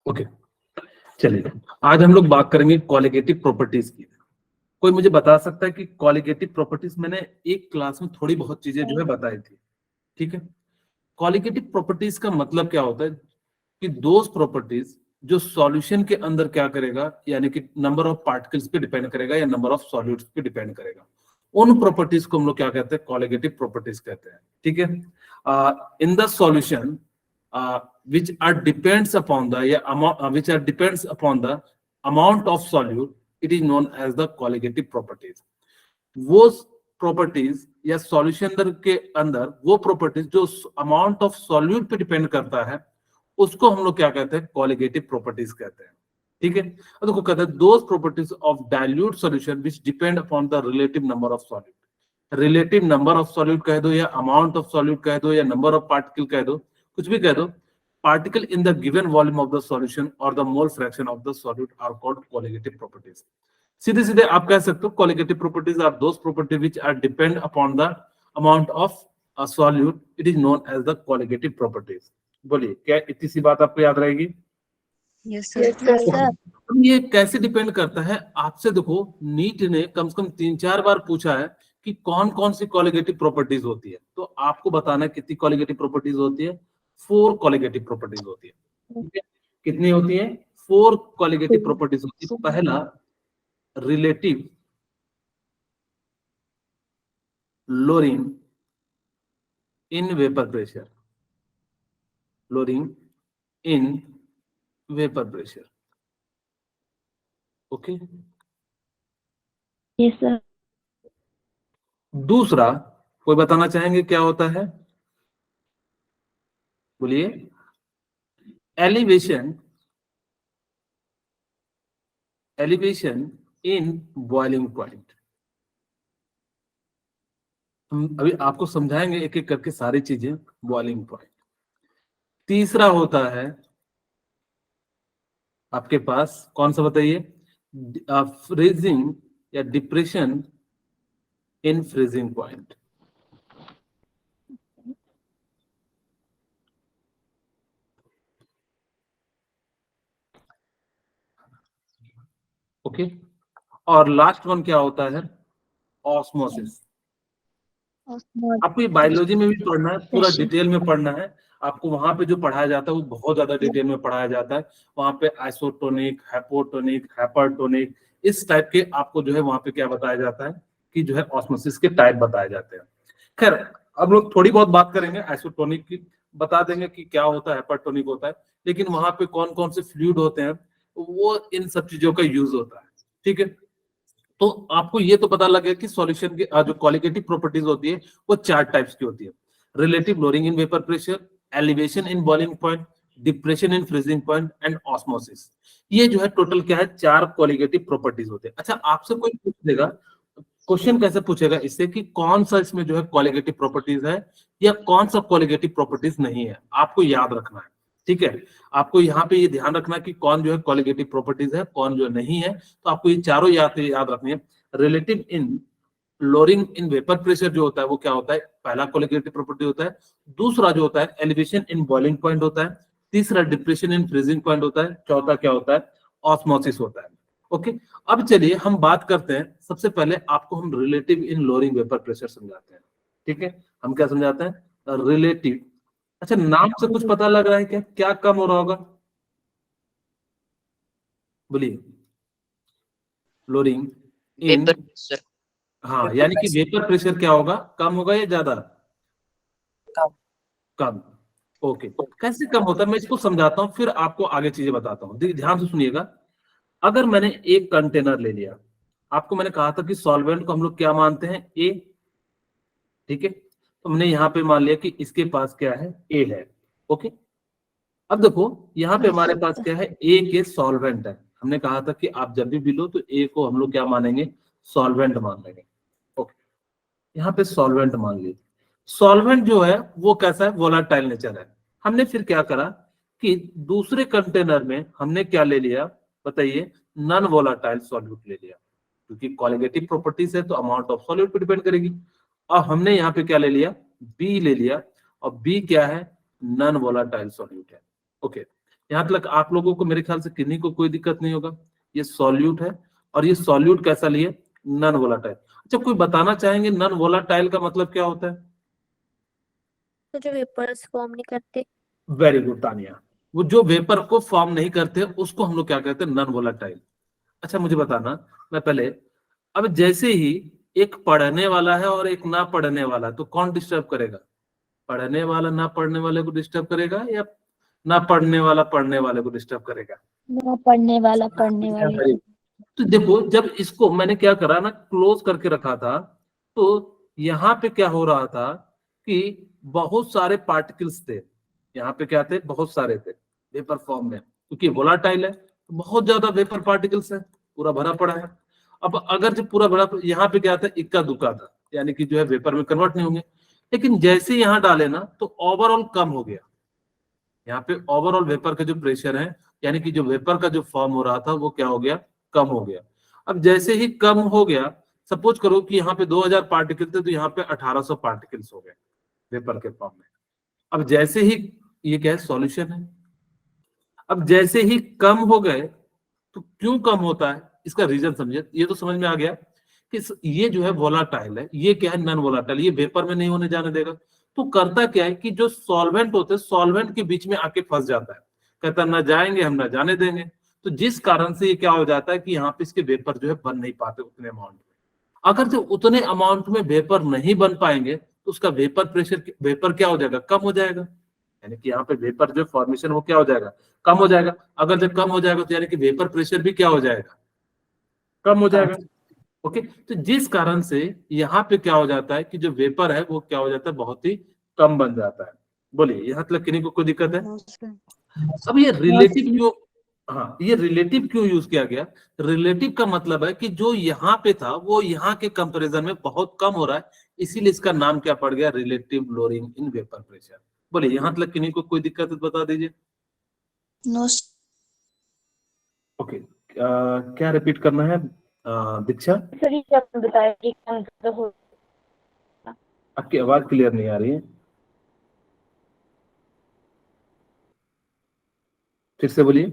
Okay, चलिए आज हम लोग बात करेंगे क्वालिटेटिव प्रॉपर्टीज की। कोई मुझे बता सकता है कि क्वालिटेटिव प्रॉपर्टीज, मैंने एक क्लास में थोड़ी बहुत चीजें जो है बताई थी, ठीक है। क्वालिटेटिव प्रॉपर्टीज का मतलब क्या होता है कि दोस्त प्रॉपर्टीज जो सॉल्यूशन के अंदर क्या करेगा, यानी कि नंबर ऑफ पार्टिकल्स पे डिपेंड करेगा या नंबर ऑफ सॉल्यूट्स पे डिपेंड करेगा, उन प्रॉपर्टीज को हम लोग क्या कहते हैं, क्वालिटेटिव प्रॉपर्टीज कहते हैं, ठीक है। In the solution which are depends upon the which are depends upon the amount of solute, it is known as the qualitative properties. वो प्रॉपर्टीज या सॉल्यूशन के अंदर वो प्रॉपर्टीज जो अमाउंट ऑफ सॉल्यूट पे डिपेंड करता है, उसको हम लोग क्या कहते हैं, क्वालिटेटिव प्रॉपर्टीज कहते हैं, ठीक है। और देखो कहते हैं those properties of dilute solution which depend upon the relative number of solute. Relative number of solute कह दो या अमाउंट ऑफ सॉल्यूट कह दो या नंबर ऑफ पार्टिकल कह दो, कुछ भी कह दो, particle in the given volume of the solution or the mole fraction of the solute are called qualitative properties. सीधे सीधे आप कह सकते हो qualitative properties are those properties which are depend upon the amount of a solute, it is known as the qualitative properties. बोलिए क्या इतनी सी बात आपको याद रहेगी? Yes sir. अब ये कैसे डिपेंड करता है आपसे, देखो नीट ने कम से कम 3-4 बार पूछा है कि कौन कौन सी क्वालिटेटिव प्रॉपर्टीज होती है, तो आपको बताना है कितनी क्वालिटेटिव प्रॉपर्टीज होती है। 4 क्वालिटेटिव प्रॉपर्टीज होती है, ठीक है। कितनी होती है? 4 क्वालिटेटिव प्रॉपर्टीज होती है। पहला रिलेटिव लोरिंग इन वेपर प्रेशर, लोरिंग इन vapour pressure, okay. Yes sir. दूसरा कोई बताना चाहेंगे क्या होता है? बोलिए। Elevation, elevation in boiling point. हम अभी आपको समझाएंगे एक एक करके सारी चीजें। Boiling point. तीसरा होता है आपके पास कौन सा बताइए? फ्रीजिंग या depression in freezing point, okay. और लास्ट वन क्या होता है? ऑस्मोसिस। आपको ये बायोलॉजी में भी पढ़ना है, पूरा डिटेल में पढ़ना है। आपको वहां पे जो पढ़ाया जाता है वो बहुत ज्यादा डिटेल में पढ़ाया जाता है। वहां पे आइसोटोनिक, हाइपोटोनिक, हाइपरटोनिक, इस टाइप के आपको जो है वहां पे क्या बताया जाता है कि जो है ऑस्मोसिस के टाइप बताए जाते हैं। खैर अब लोग थोड़ी बहुत बात करेंगे आइसोटोनिक की, बता देंगे कि क्या होता है, हाइपरटोनिक होता है, लेकिन वहां पे कौन कौन से फ्लूइड होते हैं वो इन सब चीजों का यूज होता है, ठीक है। तो आपको ये तो पता लगे कि सॉल्यूशन की जो क्वालिटेटिव प्रॉपर्टीज होती है वो 4 टाइप्स की होती है। Relative lowering in vapour pressure, elevation in boiling point, depression in freezing point and osmosis. ये जो है टोटल क्या है, 4 क्वालिटेटिव प्रॉपर्टीज होते हैं। अच्छा आपसे कोई पूछ देगा, क्वेश्चन कैसे पूछेगा इससे कि कौन सा इसमें जो है क्वालिटेटिव प्रॉपर्टीज है या कौन सा क्वालिटेटिव प्रॉपर्टीज नहीं है, आपको याद रखना है, ठीक है। आपको यहाँ पे ये ध्यान रखना कि कौन जो है क्वालिटेटिव प्रॉपर्टीज है, कौन जो नहीं है। तो आपको ये चारों याद रखनी है। Relative in lowering in vapour pressure जो होता है वो क्या होता है, पहला क्वालिटेटिव प्रॉपर्टी होता है। दूसरा जो होता है एलिवेशन इन बॉइलिंग पॉइंट होता है। तीसरा डिप्रेशन इन फ्रीजिंग पॉइंट होता है। चौथा क्या होता है, ऑस्मोसिस होता है, ओके। अब चलिए हम बात करते हैं, सबसे पहले आपको हम रिलेटिव इन लोअरिंग वेपर प्रेशर समझाते हैं, ठीक है। हम क्या समझाते हैं, रिलेटिव। अच्छा नाम से कुछ पता लग रहा है क्या, क्या कम हो रहा होगा? बोलिए। लोअरिंग इन, हाँ यानी कि वेपर प्रेशर क्या होगा, कम होगा या ज्यादा? कम, ओके। कैसे कम होता है मैं इसको समझाता हूँ, फिर आपको आगे चीजें बताता हूँ, ध्यान से सुनिएगा। अगर मैंने एक कंटेनर ले लिया, आपको मैंने कहा था कि सॉल्वेंट को हम लोग क्या मानते हैं, ए, ठीक है। तो हमने यहाँ पे मान लिया कि इसके पास क्या है, ए है, ओके। अब देखो यहाँ पे हमारे पास क्या है, ए के सॉल्वेंट है। हमने कहा था कि आप जब भी लो तो ए को हम लोग क्या मानेंगे, सॉल्वेंट मान लेंगे, ओके। यहाँ पे सॉल्वेंट मान लीजिए। सॉल्वेंट जो है वो कैसा है, वोलाटाइल नेचर है। हमने फिर क्या करा कि दूसरे कंटेनर में हमने क्या ले लिया बताइए, नॉन वोलाटाइल सॉल्यूट ले लिया, क्योंकि क्वालिटेटिव प्रॉपर्टीज है तो अमाउंट ऑफ सॉल्यूट पे डिपेंड करेगी। और हमने यहाँ पे क्या ले लिया, बी ले लिया, और बी क्या है, नॉन वोलाटाइल सॉल्यूट है, ओके। यहाँ तक आप लोगों को मेरे ख्याल से किन्हीं को कोई दिक्कत नहीं होगा। ये सॉल्यूट है और ये सॉल्यूट कैसा लिए, नॉन वोलाटाइल। अच्छा, कोई बताना चाहेंगे नॉन वोलाटाइल का मतलब क्या होता है? तो जो वेपर्स फॉर्म नहीं करते। वेरी गुड तानिया, वो जो वेपर को फॉर्म नहीं करते उसको हम लोग क्या कहते हैं, नॉन वोलाटाइल। अच्छा मुझे बताना, मैं पहले, अब जैसे ही एक पढ़ने वाला है और एक ना पढ़ने वाला, तो कौन डिस्टर्ब करेगा? पढ़ने वाला ना पढ़ने वाले को डिस्टर्ब करेगा या ना पढ़ने वाला पढ़ने वाले को डिस्टर्ब करेगा? ना पढ़ने वाला पढ़ने वाले। तो देखो, जब इसको मैंने क्या करा ना, क्लोज करके रखा था, तो यहाँ पे क्या हो रहा था कि बहुत सारे पार्टिकल्स थे। यहाँ पे क्या थे, बहुत सारे थे वेपर फॉर्म में, क्योंकि वोलाटाइल है तो बहुत ज्यादा वेपर पार्टिकल्स है, पूरा भरा पड़ा है। अब अगर जो पूरा भरा, यहाँ पे क्या था, इक्का दुक्का था, यानी कि जो है वेपर में कन्वर्ट नहीं होंगे। लेकिन जैसे यहाँ डाले ना तो ओवरऑल कम हो गया। यहाँ पे ओवरऑल वेपर का जो प्रेशर है, यानी कि जो वेपर का जो फॉर्म हो रहा था वो क्या हो गया, कम हो गया। अब जैसे ही कम हो गया, सपोज करो कि यहाँ पे 2000 पार्टिकल थे तो यहाँ पे 1800 पार्टिकल्स हो गए वेपर के फॉर्म में। अब जैसे ही, ये क्या है, सॉल्यूशन है। अब जैसे ही कम हो गए, तो क्यों कम होता है, इसका रीजन समझे। ये तो समझ में आ गया कि ये जो है वोलाटाइल है, ये क्या है, नॉन वोलाटाइल, ये वेपर में नहीं होने जाने देगा। तो करता क्या है कि जो सॉल्वेंट होते हैं, सॉल्वेंट के बीच में आके फंस जाता है, कहता है ना जाएंगे हम ना जाने देंगे। तो जिस कारण से ये क्या हो जाता है कि यहाँ पे इसके वेपर जो है बन नहीं पाते उतने अमाउंट में। अगर जो उतने अमाउंट में वेपर नहीं बन पाएंगे तो उसका वेपर प्रेशर, वेपर क्या हो जाएगा, कम हो जाएगा। यानी कि यहाँ पे वेपर जो फॉर्मेशन वो क्या हो जाएगा, कम हो जाएगा। अगर जब कम हो जाएगा तो यानी कि वेपर प्रेशर भी क्या हो जाएगा, कम हो जाएगा। ओके, तो जिस कारण से यहाँ पे क्या हो जाता है कि जो वेपर है वो क्या हो जाता है, बहुत ही कम बन जाता है। बोलिए, यहाँ तक किन्हीं को कोई दिक्कत है? अब ये रिलेटिव क्यों, हाँ ये रिलेटिव क्यों यूज किया गया? रिलेटिव का मतलब है कि जो यहाँ पे था वो यहाँ के कंपैरिजन में बहुत कम हो रहा है, इसीलिए इसका नाम क्या पड़ गया, relative lowering in vapour pressure. बोलिए, यहाँ तक किन्हीं को कोई दिक्कत है तो बता दीजिए। नो। ओके, क्या रिपीट करना है दीक्षा? सर ये आपने बताया कि आपकी आवाज क्लियर नहीं आ रही है, फिर से बोलिए।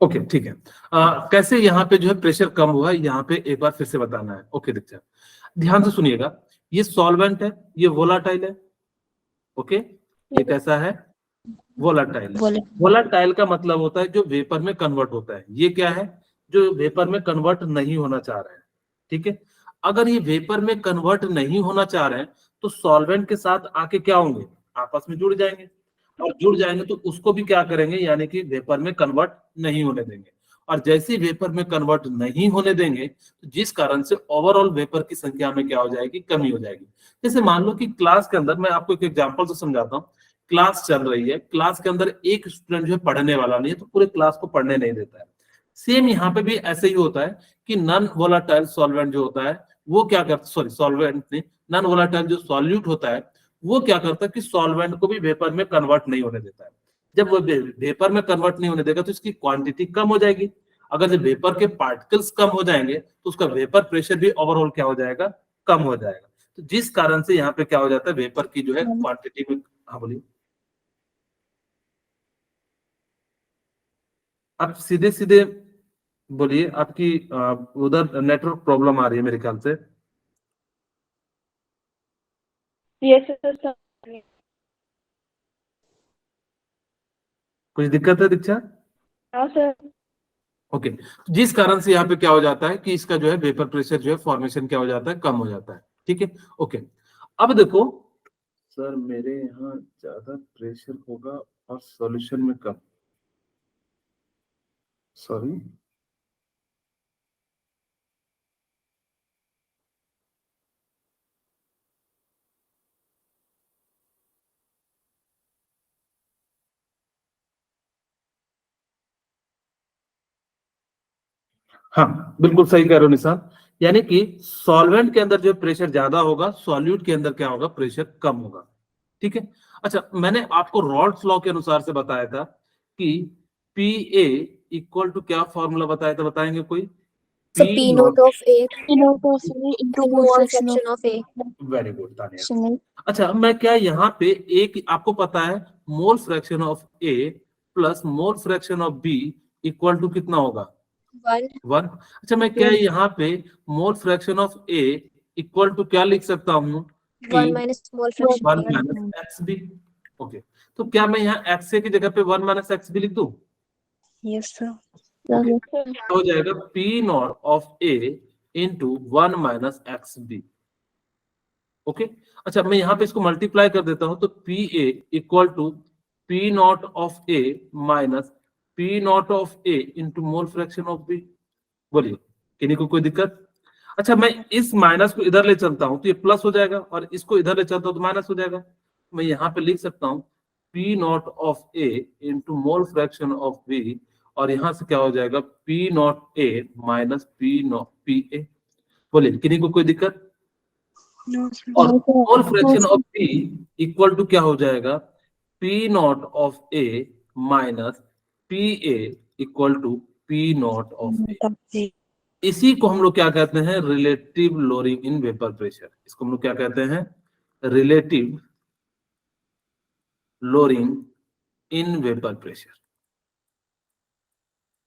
ओके ठीक है। कैसे यहाँ पे जो है प्रेशर कम हुआ है, यहाँ पे एक बार फिर से बताना है। ओके दीक्षा, ध्यान से सुनिएगा, ये सॉल्वेंट है, ये वोलाटाइल है। ओके, ये कैसा है, वोलाटाइल है। वोलाटाइल का मतलब होता है जो वेपर में कन्वर्ट होता है। ये क्या है, जो वेपर में कन्वर्ट नहीं होना चाह रहे हैं। ठीक है, अगर ये वेपर में कन्वर्ट नहीं होना चाह रहे हैं तो सॉल्वेंट के साथ आके क्या होंगे, आपस में जुड़ जाएंगे, और जुड़ जाएंगे तो उसको भी क्या करेंगे, यानी कि वेपर में कन्वर्ट नहीं होने देंगे। और जैसे ही वेपर में कन्वर्ट नहीं होने देंगे तो जिस कारण से ओवरऑल वेपर की संख्या में क्या हो जाएगी, कमी हो जाएगी। जैसे मान लो कि क्लास के अंदर, मैं आपको एक एग्जांपल से समझाता हूँ। क्लास चल रही है, क्लास के अंदर एक स्टूडेंट जो है पढ़ने वाला नहीं है तो पूरे क्लास को पढ़ने नहीं देता है। सेम यहाँ पे भी ऐसे ही होता है कि नॉन वोलाटाइल सॉल्वेंट जो होता है वो क्या करता, सॉरी सॉल्वेंट नहीं, नॉन वोलाटाइल जो सॉल्यूट होता है वो क्या करता है कि सॉल्वेंट को भी वेपर में कन्वर्ट नहीं होने देता है। जब वो वेपर में कन्वर्ट नहीं होने देगा तो इसकी क्वांटिटी कम हो जाएगी। अगर जब वेपर के पार्टिकल्स कम हो जाएंगे तो उसका वेपर प्रेशर भी ओवरऑल क्या हो जाएगा, कम हो जाएगा। तो जिस कारण से यहाँ पे क्या हो जाता है, वेपर की जो है क्वांटिटी में, हाँ बोलिए। आप सीधे सीधे बोलिए, आपकी उधर नेटवर्क प्रॉब्लम आ रही है मेरे ख्याल से। Yes sir. कुछ दिक्कत है दीक्षा? हाँ सर। ओके, जिस कारण से यहाँ पे क्या हो जाता है कि इसका जो है वेपर प्रेशर जो है फॉर्मेशन क्या हो जाता है, कम हो जाता है। ठीक है, ओके। अब देखो सर, मेरे यहाँ ज्यादा प्रेशर होगा और सॉल्यूशन में कम, सॉरी। हाँ बिल्कुल सही कह रहे हो निशान, यानी कि सॉल्वेंट के अंदर जो प्रेशर ज्यादा होगा, सॉल्यूट के अंदर क्या होगा, प्रेशर कम होगा। ठीक है, अच्छा मैंने आपको रॉल्स लॉ के अनुसार से बताया था कि पी ए इक्वल टू क्या फॉर्मूला बताया था, बताएंगे कोई? So P P naught naught of A P naught of A into into mole mole fraction of A. Very good Tania. fraction अच्छा, मैं क्या यहाँ पे एक आपको पता है mole fraction of A plus mole fraction of B equal to कितना होगा? 1. 1। अच्छा, मैं क्या यहाँ पे mole fraction of A equal to क्या लिख सकता हूँ? 1 minus mole fraction 1 of A. Minus x B. Okay, तो क्या मैं यहाँ एक्स ए की जगह पे 1 माइनस एक्स बी लिख दूँ? Yes, sir. ओके, तो हो जाएगा P not of A into 1 minus x B. Okay, अच्छा मैं यहाँ पे इसको मल्टीप्लाई कर देता हूँ, तो P A equal to P not of A minus P not of A into mole fraction of B. बोलिए, किन्हीं को कोई दिक्कत? अच्छा, मैं इस माइनस को इधर ले चलता हूँ तो ये प्लस हो जाएगा, और इसको इधर ले चलता हूँ तो माइनस हो जाएगा। मैं यहाँ पे लिख सकता हूँ P not of A into mole fraction of B, और यहाँ से क्या हो जाएगा P naught A minus P naught P A. बोलिए, किन्हीं को कोई दिक्कत? No, sir. और mole fraction of P equal to क्या हो जाएगा? P not of A minus P A equal to P not of A. इसी को हम लोग क्या कहते हैं? Relative lowering in vapour pressure. इसको हम लोग क्या कहते हैं? Relative lowering in vapour pressure.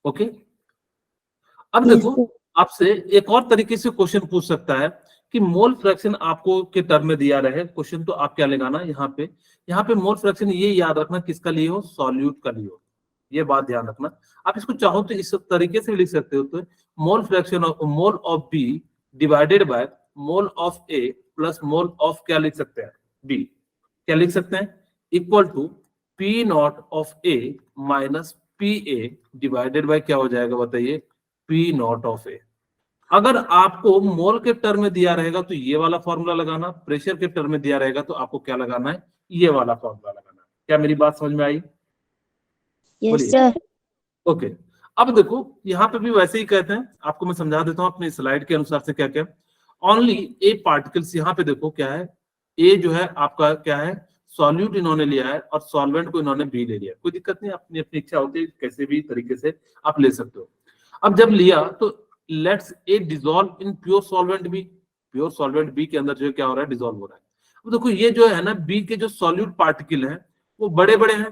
Okay, अब देखो आपसे एक और तरीके से क्वेश्चन पूछ सकता है कि मोल फ्रैक्शन आपको के टर्म में दिया रहे क्वेश्चन, तो आप क्या लगाना यहाँ पे मोल फ्रैक्शन ये याद रखना किसका लिए हो? सॉल्यूट का लिए हो। ये बात ध्यान रखना। आप इसको चाहो तो इस तरीके से भी लिख सकते हो, तो mole fraction of mole of B divided by mole of A plus mole of क्या लिख सकते हैं? बी। क्या लिख सकते हैं? Equal to P not of A minus P A divided by क्या हो जाएगा बताइए? P not of A. अगर आपको मोल के टर्म में दिया रहेगा तो ये वाला फॉर्मूला लगाना, प्रेशर के टर्म में दिया रहेगा तो आपको क्या लगाना है? ये वाला फॉर्मूला लगाना है। क्या मेरी बात समझ में आई? Yes, sir. ओके, अब देखो यहाँ पे भी वैसे ही कहते हैं, आपको मैं समझा देता हूँ अपने स्लाइड के अनुसार से क्या क्या। ओनली ए पार्टिकल्स, यहाँ पे देखो क्या है, ए जो है आपका क्या है? सॉल्यूट इन्होंने लिया है और सॉल्वेंट को इन्होंने बी ले लिया। कोई दिक्कत नहीं, अपनी अपनी इच्छा होती है, कैसे भी तरीके से आप ले सकते हो। अब जब लिया तो let's A dissolve in pure solvent B. Pure solvent B के अंदर जो है क्या हो रहा है? डिसॉल्व हो रहा है। अब देखो ये जो है ना बी के जो सॉल्यूट पार्टिकल हैं वो बड़े बड़े हैं।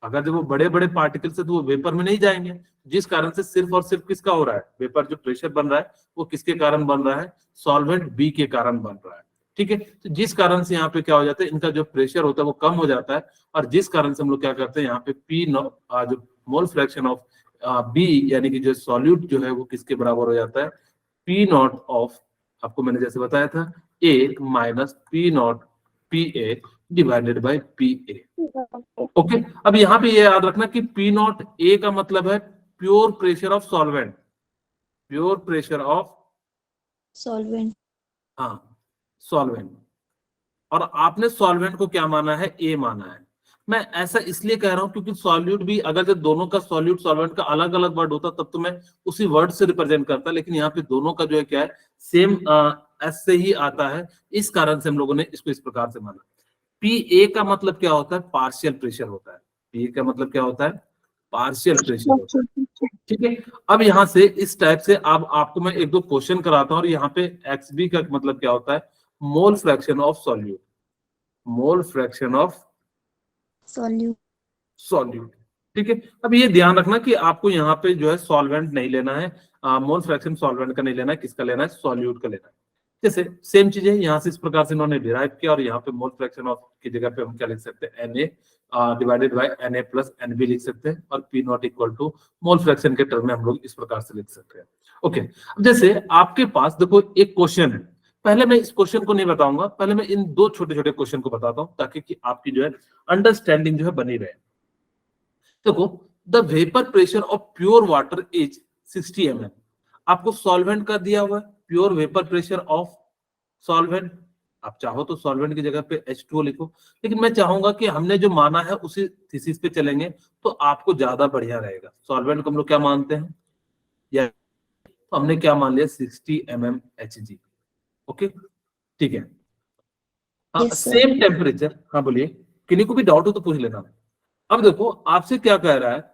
अगर जब वो बड़े बड़े पार्टिकल्स है तो वो वेपर में नहीं जाएंगे, जिस कारण से सिर्फ और सिर्फ किसका हो रहा है? वेपर जो प्रेशर बन रहा है वो किसके कारण बन रहा है? सॉल्वेंट बी के कारण बन रहा है। ठीक है, तो जिस कारण से यहाँ पे क्या हो जाता है? इनका जो प्रेशर होता है वो कम हो जाता है, और जिस कारण से हम लोग क्या करते हैं? यहाँ पे पी जो मोल फ्रैक्शन ऑफ बी यानी कि जो सॉल्यूट जो है वो किसके बराबर हो जाता है? पी नॉट ऑफ, आपको मैंने जैसे बताया था, A minus P naught P A divided by P A. Okay, अब यहाँ पे ये याद रखना कि पी नॉट ए का मतलब है pure pressure of solvent. Pure pressure of Solvent. हाँ सॉल्वेंट, और आपने सॉल्वेंट को क्या माना है? ए माना है। मैं ऐसा इसलिए कह रहा हूं क्योंकि सॉल्यूट भी, अगर जब दोनों का सॉल्यूट सॉल्वेंट का अलग अलग वर्ड होता तब तो मैं उसी वर्ड से रिप्रेजेंट करता, लेकिन यहाँ पे दोनों का जो है क्या है? सेम एस से ही आता है। इस कारण से हम लोगों ने इसको इस प्रकार से माना। पी ए का मतलब क्या होता है? पार्शियल प्रेशर होता है। पी ए का मतलब क्या होता है? पार्शियल प्रेशर होता है। ठीक है, अब यहाँ से इस टाइप से अब आपको मैं एक दो क्वेश्चन कराता हूँ, और यहाँ पे एक्स बी का मतलब क्या होता है? Mole fraction of solute. Mole fraction of Solute. Solute. ठीक है, अब ये ध्यान रखना कि आपको यहाँ पे जो है सॉल्वेंट नहीं लेना है, मोल फ्रैक्शन सॉल्वेंट का नहीं लेना है, किसका लेना है? सॉल्यूट का लेना है। जैसे सेम चीज है, यहाँ से इस प्रकार से इन्होंने डिराइव किया, और यहाँ पे मोल फ्रैक्शन ऑफ की जगह पे हम क्या लिख सकते हैं? Na divided by Na plus Nb लिख सकते हैं, और P not equal to mole fraction के टर्म में हम लोग इस प्रकार से लिख सकते हैं। ओके, अब जैसे आपके पास देखो एक क्वेश्चन है, पहले मैं इस क्वेश्चन को नहीं बताऊंगा, पहले मैं इन दो छोटे छोटे क्वेश्चन को बताता हूँ ताकि कि आपकी जो है अंडरस्टैंडिंग जो है बनी रहे। देखो, the vapour pressure of pure water is 60 mm। आपको सॉल्वेंट का दिया हुआ है, pure vapour pressure of solvent. आप चाहो तो सॉल्वेंट की जगह पे H2O लिखो, लेकिन मैं चाहूंगा कि हमने जो माना है उसी थीसिस पे चलेंगे तो आपको ज्यादा बढ़िया रहेगा। सॉल्वेंट को हम लोग क्या मानते हैं? या तो हमने क्या मान लिया? 60 mm Hg। ओके, ठीक है। हाँ, Yes, sir. Same temperature. हाँ बोलिए, किन्हीं को भी डाउट हो तो पूछ लेना। अब देखो आपसे क्या कह रहा है?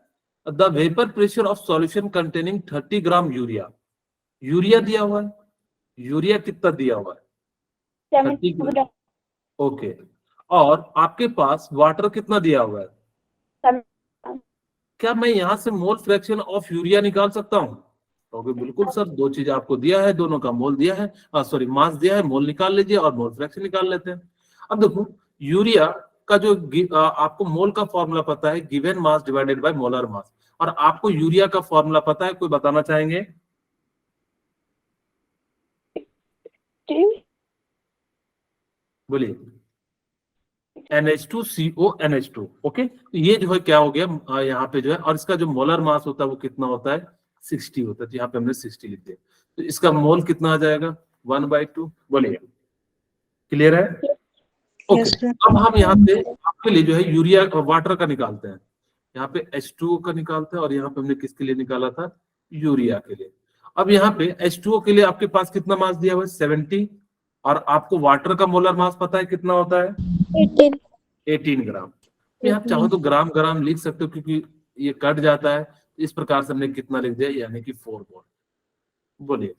The vapour pressure of solution containing 30 gram urea urea दिया हुआ है, यूरिया कितना दिया हुआ है 30 ग्राम, ओके। और आपके पास वाटर कितना दिया हुआ है, क्या मैं यहाँ से मोल फ्रैक्शन ऑफ यूरिया निकाल सकता हूँ? तो बिल्कुल सर, दो चीज आपको दिया है, दोनों का मोल दिया है, सॉरी मास दिया है, मोल निकाल लीजिए और मोल फ्रैक्शन निकाल लेते हैं। अब देखो यूरिया का जो आपको मोल का फॉर्मूला पता है, given mass divided by molar mass, और आपको यूरिया का फॉर्मूला पता है, कोई बताना चाहेंगे? बोलिए। NH2CO NH2, okay. तो ये जो है क्या हो गया यहाँ पे जो है, और इसका जो मोलर मास होता है वो कितना होता है 60 होता है, तो यहाँ पे हमने 60 लिख दिया। तो इसका मोल कितना आ जाएगा 1/2, बोलिए। क्लियर है? ओके। Yes, sir. अब हम यहाँ पे आपके लिए जो है यूरिया वाटर का निकालते हैं, यहाँ पे H2O का निकालते हैं, और यहाँ पे हमने किसके लिए निकाला था, यूरिया के लिए। अब यहाँ पे H2O के लिए आपके पास कितना मास दिया हुआ है 70, और आपको वाटर का मोलर मास पता है कितना होता है 18 ग्राम। ये आप चाहो तो ग्राम ग्राम लिख सकते हो, क्योंकि ये कट जाता है। इस प्रकार से हमने कितना लिख दिया, यानी कि 4 मोल। बोलिए,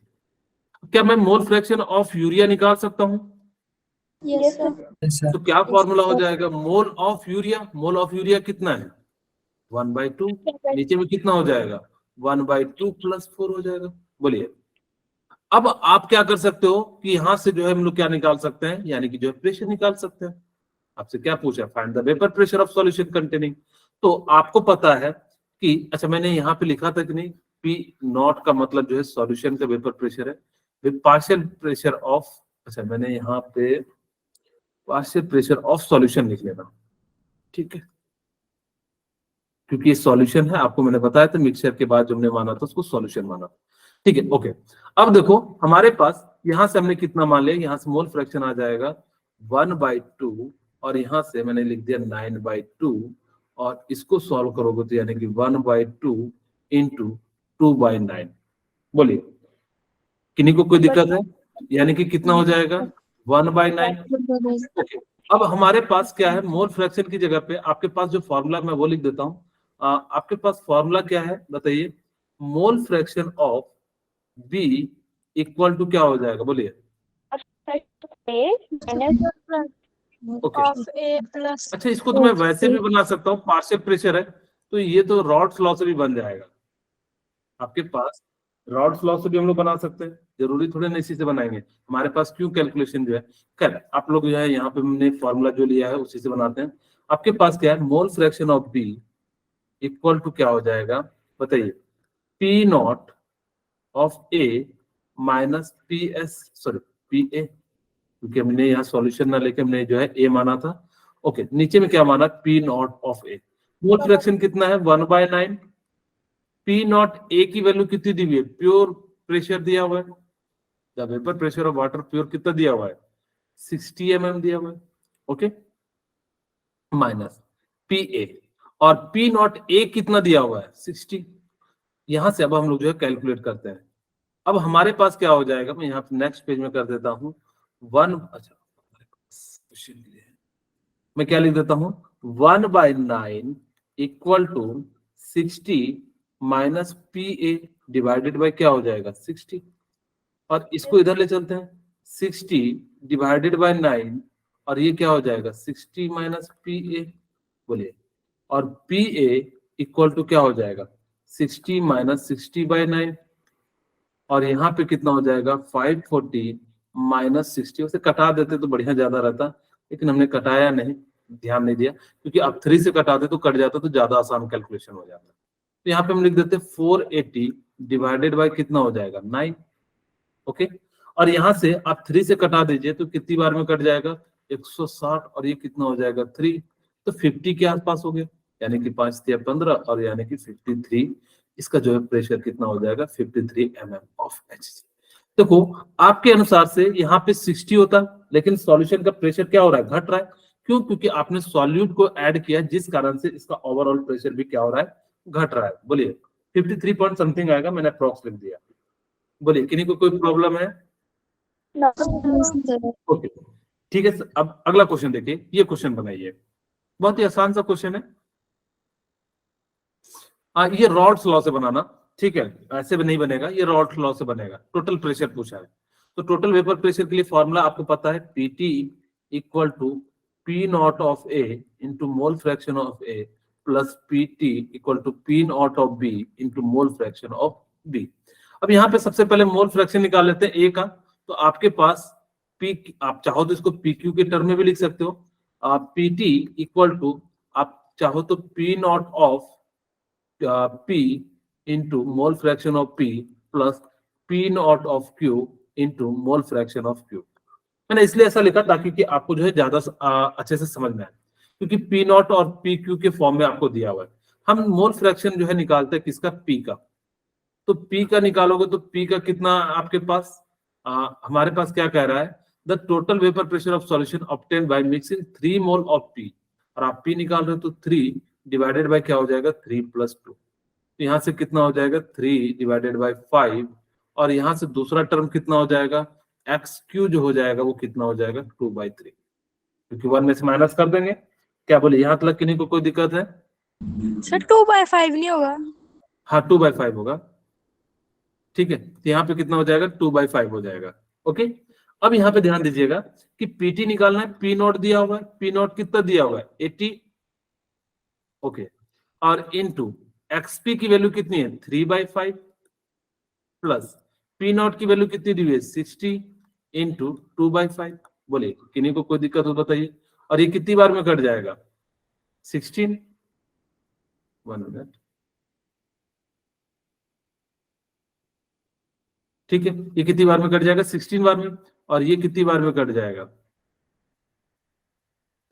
क्या मैं मोल फ्रैक्शन ऑफ यूरिया निकाल सकता हूँ? Yes sir. तो क्या फॉर्मूला हो जाएगा, mole of urea, mole of urea कितना है 1/2, नीचे में कितना हो जाएगा 1/2 + 4 हो जाएगा। बोलिए। अब आप क्या कर सकते हो कि यहां से जो है हम लोग क्या निकाल सकते हैं, यानी कि जो है प्रेशर निकाल सकते हैं। आपसे क्या पूछा, find the vapour pressure of solution containing. तो आपको पता है कि, अच्छा मैंने यहाँ पे लिखा था कि नहीं, P0 का मतलब जो है सॉल्यूशन का वेपर प्रेशर है, विद पार्शियल प्रेशर ऑफ, अच्छा मैंने यहाँ पे पार्शियल प्रेशर ऑफ सॉल्यूशन लिख लेना, ठीक है, क्योंकि ये सॉल्यूशन है। आपको मैंने बताया था मिक्सचर के बाद जो हमने माना था उसको सॉल्यूशन माना, ठीक है, ओके। अब देखो हमारे पास यहां से हमने कितना मान लिया, यहां से मोल फ्रैक्शन आ जाएगा 1/2, और यहां से मैंने लिख दिया 9/2, और इसको सॉल्व करोगे तो यानी कि 1/2 इंटू 2/9। बोलिए, किन्हीं को कोई दिक्कत है? यानी कि कितना हो जाएगा 1/9, ओके। अब हमारे पास क्या है, मोल फ्रैक्शन की जगह पे आपके पास जो फॉर्मूला, मैं वो लिख देता हूँ। आपके पास फॉर्मूला क्या है बताइए, mole fraction of B equal to क्या हो जाएगा, बोलिए। ओके, अच्छा इसको तो मैं वैसे भी बना सकता हूँ, पार्शियल प्रेशर है तो ये तो रॉड्स लॉ से भी बन जाएगा। आपके पास रॉड्स लॉ से भी हम लोग बना सकते हैं, जरूरी थोड़े ना इसी से बनाएंगे, हमारे पास क्यों कैलकुलेशन जो है। खैर आप लोग जो है यहाँ पे हमने फॉर्मूला जो लिया है उसी से बनाते हैं। आपके पास क्या है, mole fraction of B equal to क्या हो जाएगा बताइए, P0 of A minus PS, sorry PA, क्योंकि हमने यहाँ सॉल्यूशन ना लेके हमने जो है ए माना था, ओके। नीचे में क्या माना, P0 of A. Mole fraction कितना है 1/9। P0 ए की वैल्यू कितनी दी हुई है, प्योर प्रेशर दिया हुआ है, the vapour pressure of water pure कितना दिया हुआ है 60 mm दिया हुआ है, ओके, माइनस PA, और P0 ए कितना दिया हुआ है 60। यहां से अब हम लोग जो है कैलकुलेट करते हैं। अब हमारे पास क्या हो जाएगा, मैं यहाँ पे नेक्स्ट पेज में कर देता हूँ 1, अच्छा मैं क्या लिख देता हूँ 1/9 equal to 60 minus PA divided by क्या हो जाएगा 60, और इसको इधर ले चलते हैं 60 डिवाइडेड बाय 9, और ये क्या हो जाएगा 60 माइनस PA। बोलिए, और PA इक्वल टू क्या हो जाएगा 60 माइनस 60/9, और यहाँ पे कितना हो जाएगा 540 माइनस 60। वैसे कटा देते तो बढ़िया ज्यादा रहता, लेकिन हमने कटाया नहीं, ध्यान नहीं दिया, क्योंकि अब 3 से कटाते तो कट जाता तो ज्यादा आसान कैलकुलेशन हो जाता। तो यहाँ पे हम लिख देते 480 डिवाइडेड बाय कितना हो जाएगा 9, ओके। और यहाँ से आप 3 से कटा दीजिए तो कितनी बार में कट जाएगा 160, और ये कितना हो जाएगा 3, तो 50 के आसपास हो गया, यानी कि 5 × 15, और यानी कि 53। इसका जो है प्रेशर कितना हो जाएगा 53 mm ऑफ Hg। देखो आपके अनुसार से यहाँ पे 60 होता, लेकिन सॉल्यूशन का प्रेशर क्या हो रहा है, घट रहा है, क्यों, क्योंकि आपने सॉल्यूट को ऐड किया, जिस कारण से इसका ओवरऑल प्रेशर भी क्या हो रहा है, घट रहा है। बोलिए 53 पॉइंट समथिंग आएगा, मैंने अप्रॉक्स लिख दिया। बोलिए, किन्हीं को कोई प्रॉब्लम है? ओके, ठीक है। अब अगला क्वेश्चन देखिए, ये क्वेश्चन बनाइए, बहुत ही आसान सा क्वेश्चन है। ये रॉड्स लॉ से बनाना, ठीक है, ऐसे भी नहीं बनेगा, ये रॉल्ट लॉ से बनेगा। टोटल प्रेशर पूछा है, तो टोटल वेपर प्रेशर के लिए फॉर्मूला आपको पता है, PT equal to P not of A into mole fraction of A plus PT equal to P not of B into mole fraction of B. अब यहाँ पे सबसे पहले मोल फ्रैक्शन निकाल लेते हैं ए का। तो आपके पास पी, आप चाहो तो इसको पी क्यू के टर्म में भी लिख सकते हो। आप पीटी इक्वल टू, आप चाहो तो P not of P into mole fraction of P plus P not of Q into mole fraction of Q. मैंने इसलिए ऐसा लिखा ताकि कि आपको जो है ज्यादा अच्छे से समझ में आए, क्योंकि पी नॉट और पी क्यू के फॉर्म में आपको दिया हुआ है। हम मोल फ्रैक्शन जो है निकालते हैं किसका, पी का। तो पी का निकालोगे तो पी का कितना आपके पास, हमारे पास क्या कह रहा है, the total vapour pressure of solution obtain by mixing 3 mole of P, और आप पी निकाल रहे हो तो 3 डिवाइडेड बाय क्या हो जाएगा, 3 प्लस 2। तो यहाँ से कितना हो जाएगा, 3 डिवाइडेड बाय 5, और यहाँ से दूसरा टर्म कितना हो जाएगा, एक्स क्यू जो हो जाएगा वो कितना हो जाएगा, 2/3, क्योंकि 1 में से माइनस कर देंगे। क्या बोले, यहाँ तक किन्हीं को कोई दिक्कत है? सर 2/5 नहीं होगा? हाँ 2/5 होगा, ठीक है। तो यहाँ पे कितना हो जाएगा, 2/5 हो जाएगा। ओके, अब यहाँ पे ध्यान दीजिएगा कि पीटी निकालना है, पी नॉट दिया हुआ है, पी नॉट कितना दिया हुआ है, 80, ओके, और इनटू एक्सपी की वैल्यू कितनी है, 3/5 प्लस पी नॉट की वैल्यू कितनी दी हुई है, 60 इंटू 2/5। बोले किन्हीं को कोई दिक्कत हो बताइए। और ये कितनी बार में कट जाएगा, 16, 1 मिनट, ठीक है। ये कितनी बार में कट जाएगा, 16 बार में, और ये कितनी बार में कट जाएगा, तो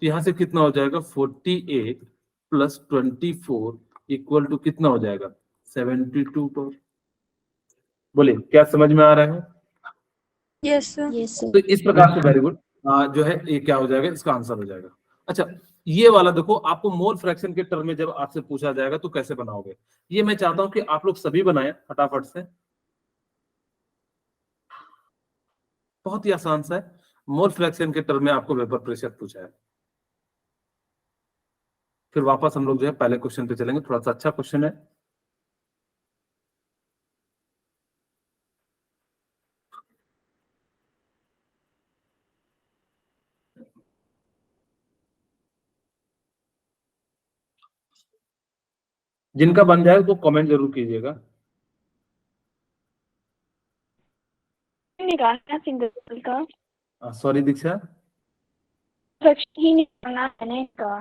यहां से कितना हो जाएगा, 48 प्लस 24 इक्वल टू कितना हो जाएगा, 72 पर। बोले क्या समझ में आ रहा है? Yes sir. यस तो इस प्रकार से वेरी गुड, जो है ये क्या हो जाएगा, इसका आंसर हो जाएगा। अच्छा, ये वाला देखो, आपको मोल फ्रैक्शन के टर्म में जब आपसे पूछा जाएगा तो कैसे बनाओगे, ये मैं चाहता हूं कि आप लोग सभी बनाएं फटाफट से। बहुत ही आसान सा है, मोल फ्रैक्शन के टर्म में आपको वेपर प्रेशर पूछा है। फिर वापस हम लोग जो है पहले क्वेश्चन पे चलेंगे, थोड़ा सा अच्छा क्वेश्चन है। जिनका बन जाए तो कमेंट जरूर कीजिएगा। निकालना सिंगल का, सॉरी दीक्षा, फ्रैक्शन ही निकालना है ना इसका।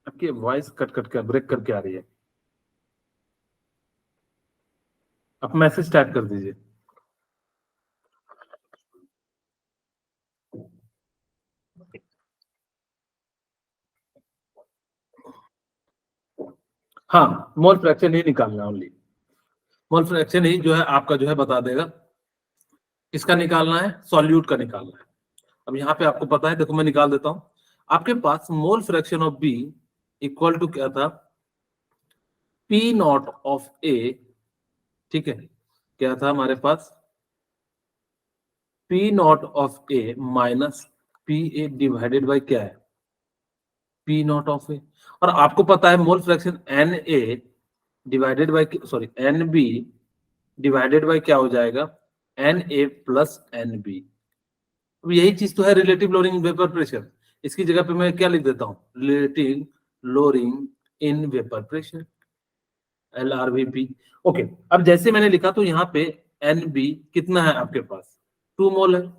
आपकी वॉइस कट कट कर ब्रेक करके आ रही है, आप मैसेज टाइप कर दीजिए। हाँ, मोल फ्रैक्शन ही निकालना, ओनली मोल फ्रैक्शन ही जो है आपका जो है बता देगा। किसका निकालना है, सॉल्यूट का निकालना है। अब यहाँ पे आपको पता है, देखो मैं निकाल देता हूं। आपके पास mole fraction of B equal to क्या था, पी नॉट ऑफ ए, ठीक है, क्या था हमारे पास, P not of A minus P A divided by क्या है, पी नॉट ऑफ ए। और आपको पता है mole fraction N A divided by, sorry N B divided by क्या हो जाएगा, N A plus N B. अब यही चीज तो है रिलेटिव लोअरिंग वेपर प्रेशर। इसकी जगह पे मैं क्या लिख देता हूँ, relative lowering in vapour pressure, LRVP। Okay, अब जैसे मैंने लिखा तो यहाँ पे NB कितना है आपके पास, 2 मोल है,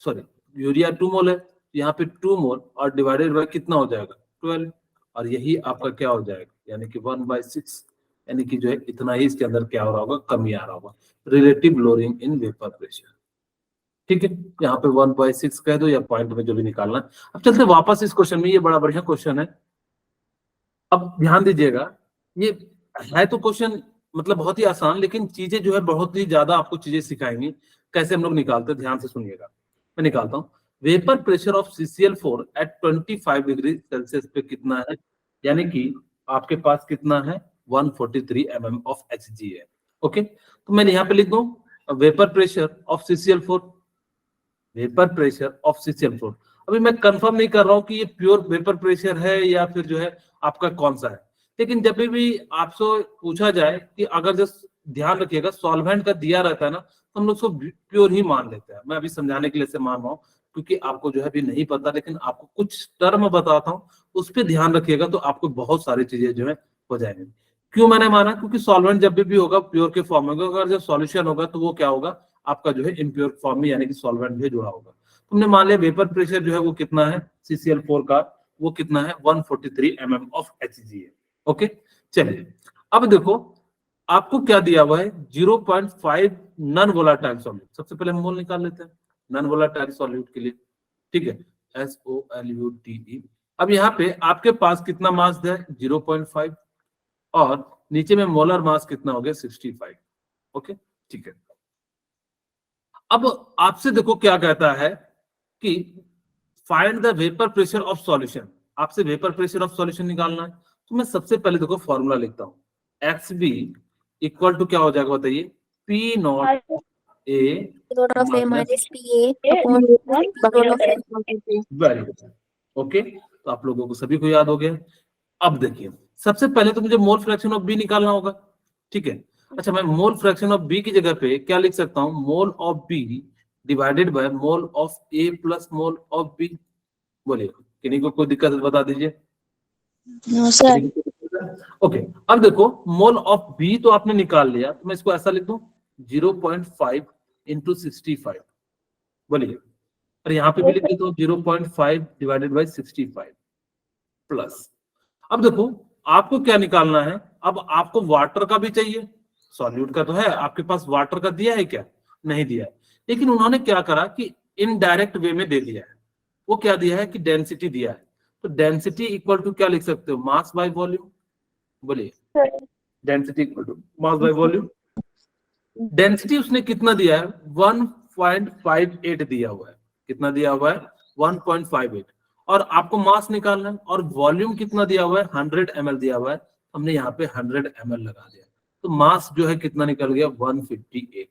सॉरी यूरिया 2 मोल है, यहाँ पे 2 मोल और डिवाइडेड बाय कितना हो जाएगा, 12, और यही आपका क्या हो जाएगा, यानी कि 1/6, यानी कि जो है इतना ही इसके अंदर क्या हो रहा होगा, कमी आ रहा होगा, relative lowering in vapour pressure. ठीक है, यहाँ पे 1/6 कह दो या पॉइंट में जो भी निकालना है। अब चलते वापस इस क्वेश्चन में, ये बड़ा बढ़िया क्वेश्चन है। अब ध्यान दीजिएगा, ये है तो क्वेश्चन मतलब बहुत ही आसान, लेकिन चीजें जो है बहुत ही ज्यादा आपको चीजें सिखाएंगी कैसे हम लोग निकालते हैं। ध्यान से सुनिएगा, मैं निकालता हूँ। Vapour pressure of CCl4 at 25 degree Celsius पे कितना है, यानी कि आपके पास कितना है, 143 mm ऑफ Hg है। ओके, तो मैं यहाँ पे लिख दूं vapour pressure of CCl4, vapour pressure of CCl4। अभी मैं कंफर्म नहीं कर रहा हूं कि ये प्योर वेपर प्रेशर है या फिर जो है आपका कौन सा है, लेकिन जब भी आपसे पूछा जाए कि अगर जस्ट ध्यान रखिएगा, सॉल्वेंट का दिया रहता है ना तो हम लोग उसको प्योर ही मान लेते हैं। मैं अभी समझाने के लिए से मान रहा हूँ, क्योंकि आपको जो है अभी नहीं पता, लेकिन आपको कुछ टर्म बताता हूँ, उस पर ध्यान रखिएगा तो आपको बहुत सारी चीजें जो है हो जाएंगी। क्यों मैंने माना, क्योंकि सॉल्वेंट जब भी होगा प्योर के फॉर्म में होगा, अगर जब सॉल्यूशन होगा तो वो क्या होगा, आपका जो है इम्प्योर फॉर्म में यानी कि सॉल्वेंट भी जुड़ा होगा। तुमने मान लिया वेपर प्रेशर जो है वो कितना है CCl4 का, वो कितना है 143 mm ऑफ HgA। ओके, चलिए अब देखो आपको क्या दिया हुआ है 0.5 नॉन वोलेटाइल सॉल्यूट। सबसे पहले हम मोल निकाल लेते हैं नॉन वोलेटाइल सॉल्यूट के लिए, ठीक है, SOLUTE। अब यहाँ पे आपके पास कितना मास है 0.5 और नीचे में मोलर मास कितना हो गया 65। ओके, ठीक है। अब आपसे देखो क्या कहता है कि find the vapour pressure of solution, आपसे वेपर प्रेशर ऑफ सॉल्यूशन निकालना है। तो मैं सबसे पहले देखो फॉर्मूला लिखता हूं, XB इक्वल टू क्या हो जाएगा बताइए, P not A root of A minus minus PA upon root of A. Very good. Okay, तो आप लोगों को सभी को याद हो गया। अब देखिए सबसे पहले तो मुझे मोल फ्रैक्शन ऑफ बी निकालना होगा, ठीक है। अच्छा, मैं मोल फ्रैक्शन ऑफ बी की जगह पे क्या लिख सकता हूं, mole of B divided by mole of A plus mole of B. बोलिए, किन्हीं को कोई दिक्कत है बता दीजिए। No sir. ओके, अब देखो मोल ऑफ बी तो आपने निकाल लिया, तो मैं इसको ऐसा लिख दूं 0.5 इंटू 65। बोलिए, और यहाँ पे भी लिख देता हूँ 0.5 डिवाइडेड बाई 65 प्लस। अब देखो आपको क्या निकालना है, अब आपको वाटर का भी चाहिए, सॉल्यूट का तो है आपके पास, वाटर का दिया है क्या, नहीं दिया है, लेकिन उन्होंने क्या करा कि इनडायरेक्ट वे में दे दिया है। वो क्या दिया है कि डेंसिटी दिया है, तो डेंसिटी इक्वल टू क्या लिख सकते हो, मास बाय वॉल्यूम। बोलिए, density equal to mass by volume. Density उसने कितना दिया है 1.58 दिया हुआ है, कितना दिया हुआ है 1.58, और आपको मास निकालना है, और वॉल्यूम कितना दिया हुआ है 100 ml दिया हुआ है, हमने यहाँ पे 100 ml लगा दिया, तो मास जो है कितना निकल गया 158।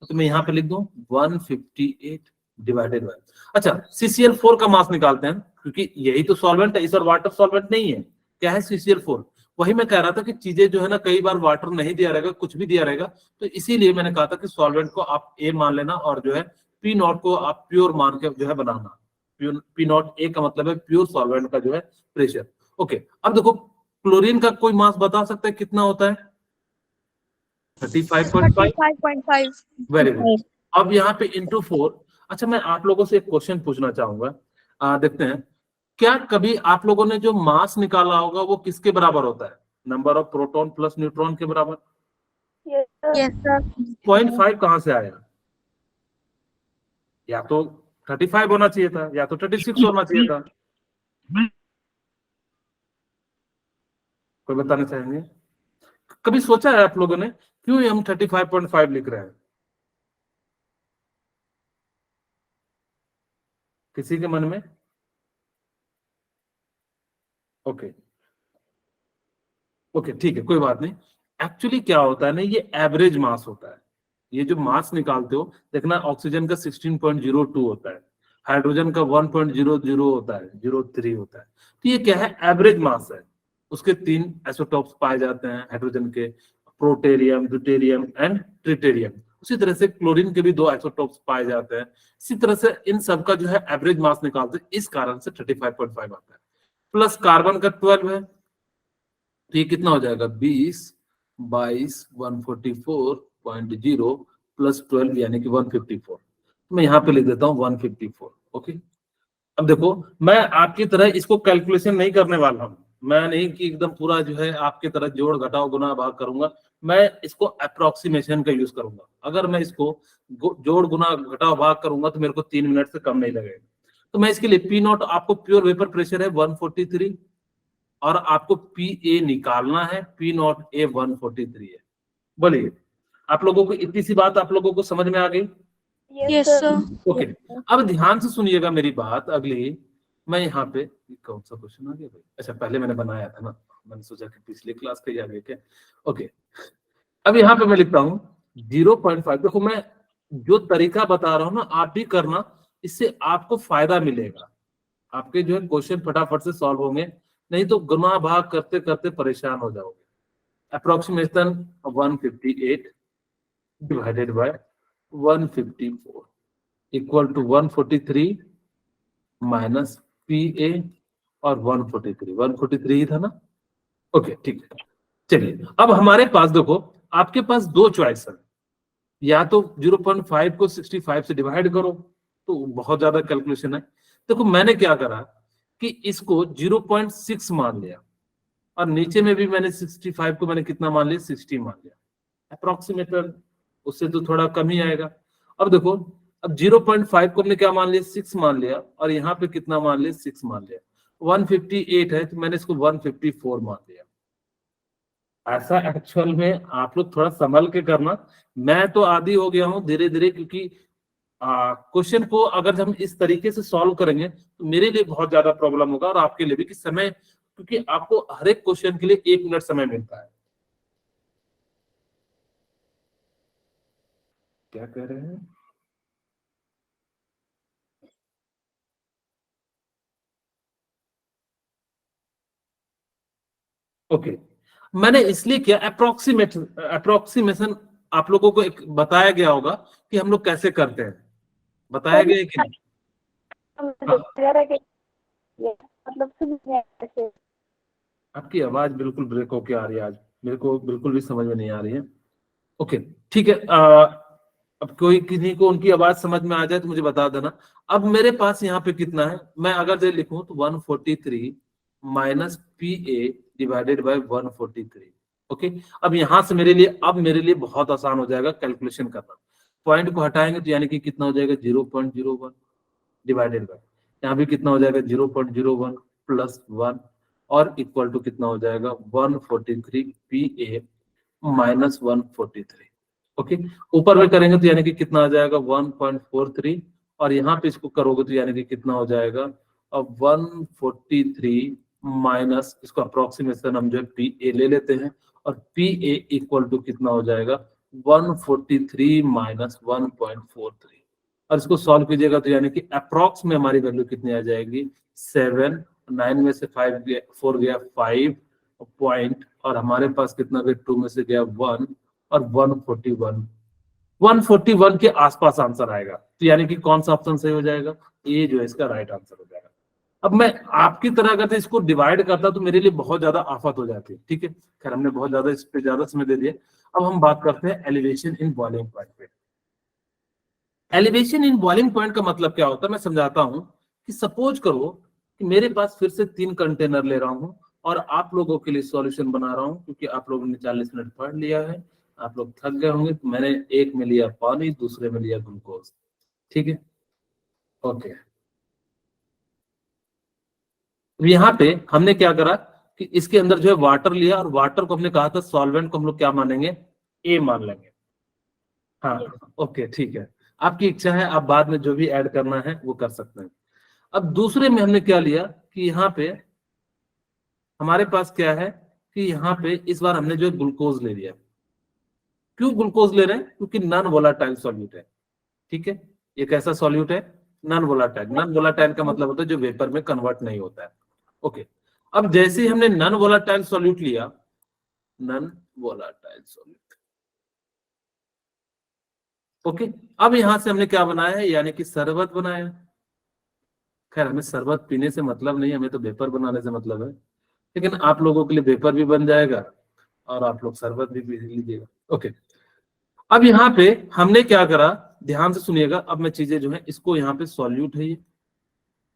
तो मैं यहाँ पे लिख दूं 158 डिवाइडेड बाय, अच्छा CCl4 का मास निकालते हैं, क्योंकि यही तो सॉल्वेंट है, इस और वाटर सॉल्वेंट नहीं है, क्या है CCl4। वही मैं कह रहा था कि चीजें जो है ना कई बार वाटर नहीं दिया रहेगा, कुछ भी दिया रहेगा, तो इसीलिए मैंने कहा था कि सॉल्वेंट को आप ए मान लेना और जो है पी नॉट को आप प्योर मान के जो है बनाना। पी नॉट ए का मतलब है प्योर सॉल्वेंट का जो है प्रेशर। ओके, अब देखो क्लोरीन का कोई मास बता सकता है कितना होता है 35.5। Very good. अब यहाँ पे इंटू 4। अच्छा, मैं आप लोगों से एक क्वेश्चन पूछना चाहूंगा, देखते हैं क्या कभी आप लोगों ने जो मास निकाला होगा वो किसके बराबर होता है, number of proton plus neutron के बराबर। Yes sir. 0.5 कहां से आया, या तो 35 होना चाहिए था या तो 36 होना चाहिए था, कोई बताना चाहेंगे। कभी सोचा है आप लोगों ने क्यों हम 35.5 लिख रहे हैं, किसी के मन में। ओके ओके, ठीक है, कोई बात नहीं। एक्चुअली क्या होता है ना, ये एवरेज मास होता है, ये जो मास निकालते हो देखना, ऑक्सीजन का 16.02 होता है, हाइड्रोजन का 1.00 होता है, 03 होता है, तो ये क्या है एवरेज मास है। उसके 3 आइसोटॉप्स पाए जाते हैं हाइड्रोजन के, प्रोटेरियम, ड्यूटेरियम एंड ट्रिटेरियम। उसी तरह से क्लोरीन के भी 2 आइसोटॉप्स पाए जाते हैं। इसी तरह से इन सब का जो है एवरेज मास निकालते हैं, इस कारण से 35.5 आता है। प्लस कार्बन का 12 है, तो ये कितना हो जाएगा 20 22 144.0 प्लस 12 यानी कि 154। मैं यहाँ पे लिख देता हूँ 154। ओके, अब देखो मैं आपकी तरह इसको कैलकुलेशन नहीं करने वाला हूँ, मैं नहीं कि एकदम पूरा जो है आपकी तरह जोड़ घटाओ गुना भाग करूंगा, मैं इसको अप्रोक्सीमेशन का यूज करूंगा। अगर मैं इसको जोड़ गुना घटाओ भाग करूंगा तो मेरे को 3 मिनट से कम नहीं लगेगा। तो मैं इसके लिए पी नॉट, आपको प्योर वेपर प्रेशर है 143 और आपको पी ए निकालना है, पी नॉट ए 143 है। बोलिए, आप लोगों को इतनी सी बात आप लोगों को समझ में आ गई। Yes sir. ओके, अब ध्यान से सुनिएगा मेरी बात अगली। मैं यहाँ पे कौन सा क्वेश्चन आ गया भाई, अच्छा पहले मैंने बनाया था ना, मैंने सोचा कि पिछले क्लास का ही आ गया क्या। ओके, अब यहाँ पे मैं लिखता हूँ 0.5। देखो मैं जो तरीका बता रहा हूँ ना आप भी करना, इससे आपको फायदा मिलेगा, आपके जो है क्वेश्चन फटाफट से सॉल्व होंगे, नहीं तो गुना भाग करते करते परेशान हो जाओगे। Approximation 158 divided by 154 equal to 143 minus PA और 143 ही था ना। ओके ठीक है, चलिए अब हमारे पास देखो, आपके पास दो चॉइस है, या तो 0.5 को 65 से डिवाइड करो, तो बहुत ज्यादा कैलकुलेशन है। देखो मैंने क्या करा कि इसको 0.6 मान लिया, और नीचे में भी मैंने 65 को मैंने कितना मान लिया, 60 मान लिया अप्रोक्सीमेटर, उससे तो थोड़ा कम ही आएगा। अब देखो, अब 0.5 को हमने क्या मान लिया, 6 मान लिया, और यहाँ पे कितना मान लिया, 6 मान लिया। 158 है तो मैंने इसको 154 मान लिया। ऐसा एक्चुअल में आप लोग थोड़ा संभल के करना, मैं तो आदी हो गया हूँ धीरे धीरे, क्योंकि क्वेश्चन को अगर हम इस तरीके से सॉल्व करेंगे तो मेरे लिए बहुत ज्यादा प्रॉब्लम होगा, और आपके लिए भी, कि समय, क्योंकि आपको हर एक क्वेश्चन के लिए 1 मिनट समय मिलता है। क्या कह रहे हैं? ओके, मैंने इसलिए किया, अप्रोक्सीमेशन आप लोगों को एक बताया गया होगा कि हम लोग कैसे करते हैं, बताया गया है कि नहीं? मतलब सुन कैसे? आपकी आवाज बिल्कुल ब्रेक होके आ रही है आज, मेरे को बिल्कुल भी समझ में नहीं आ रही है। ओके ठीक है, अब कोई किसी को उनकी आवाज समझ में आ जाए तो मुझे बता देना। अब मेरे पास यहाँ पे कितना है, मैं अगर ये लिखूं तो 143 minus PA divided bye 143। Okay, अब यहाँ से मेरे लिए बहुत आसान हो जाएगा कैलकुलेशन करना। पॉइंट को हटाएंगे तो यानी कि कितना हो जाएगा, 0.01 डिवाइडेड बाय, यहाँ भी कितना हो जाएगा, 0.01 प्लस 1, और इक्वल टू कितना हो जाएगा, 143 PA माइनस 143। ओके, ऊपर में करेंगे तो यानी कि कितना आ जाएगा, 1.43, और यहाँ पे इसको करोगे तो यानी कि कितना हो जाएगा, अब 143 माइनस, इसको अप्रोक्सीमेशन हम जो है PA ले लेते हैं, और PA इक्वल टू कितना हो जाएगा, 143 माइनस 1.43, और इसको सॉल्व कीजिएगा तो यानी कि अप्रोक्स में हमारी वैल्यू कितनी आ जाएगी, 7, 9 में से 4 गया 5 पॉइंट, और हमारे पास कितना गया, 2 में से गया 1, और 141 के आसपास आंसर आएगा। तो यानी कि कौन सा ऑप्शन सही हो जाएगा, ये जो है इसका राइट आंसर हो जाएगा। अब मैं आपकी तरह अगर इसको डिवाइड करता तो मेरे लिए बहुत ज्यादा आफत हो जाती है। ठीक है, खैर हमने बहुत ज्यादा इस पे ज्यादा समय दे दिया। अब हम बात करते हैं एलिवेशन इन बॉइलिंग पॉइंट पे। एलिवेशन इन बॉइलिंग पॉइंट का मतलब क्या होता है, मैं समझाता हूं कि सपोज करो कि मेरे पास फिर से 3 कंटेनर ले रहा हूं, और आप लोगों के लिए सॉल्यूशन बना रहा हूं, क्योंकि आप लोगों ने 40 मिनट पढ़ लिया है, आप लोग थक गए होंगे, तो मैंने एक में लिया पानी, दूसरे में लिया ग्लूकोज। ठीक है, ओके। यहाँ पे हमने क्या करा कि इसके अंदर जो है वाटर लिया, और वाटर को हमने कहा था सॉल्वेंट को हम लोग क्या मानेंगे, A मान लेंगे। हाँ ओके ठीक है, आपकी इच्छा है, आप बाद में जो भी ऐड करना है वो कर सकते हैं। अब दूसरे में हमने क्या लिया कि यहाँ पे हमारे पास क्या है कि यहाँ पे इस बार हमने जो ग्लूकोज ले लिया। क्यों ग्लूकोज ले रहे हैं, क्योंकि नॉन वोलाटाइल सॉल्यूट है। ठीक है, ये कैसा सॉल्यूट है, नॉन वोलाटाइल। नॉन वोलाटाइल का मतलब होता है जो वेपर में कन्वर्ट नहीं होता है। ओके, अब जैसे ही हमने नॉन वोलाटाइल सॉल्यूट लिया, नॉन वोलाटाइल सॉल्यूट, ओके, अब यहां से हमने क्या बनाया है, यानी कि शरबत बनाया। खैर हमें शरबत पीने से मतलब नहीं, हमें तो वेपर बनाने से मतलब है, लेकिन आप लोगों के लिए वेपर भी बन जाएगा और आप लोग शरबत भी पी लीजिएगा। ओके, अब यहाँ पे हमने क्या करा, ध्यान से सुनिएगा। अब मैं चीजें जो है, इसको यहाँ पे सॉल्यूट है ये,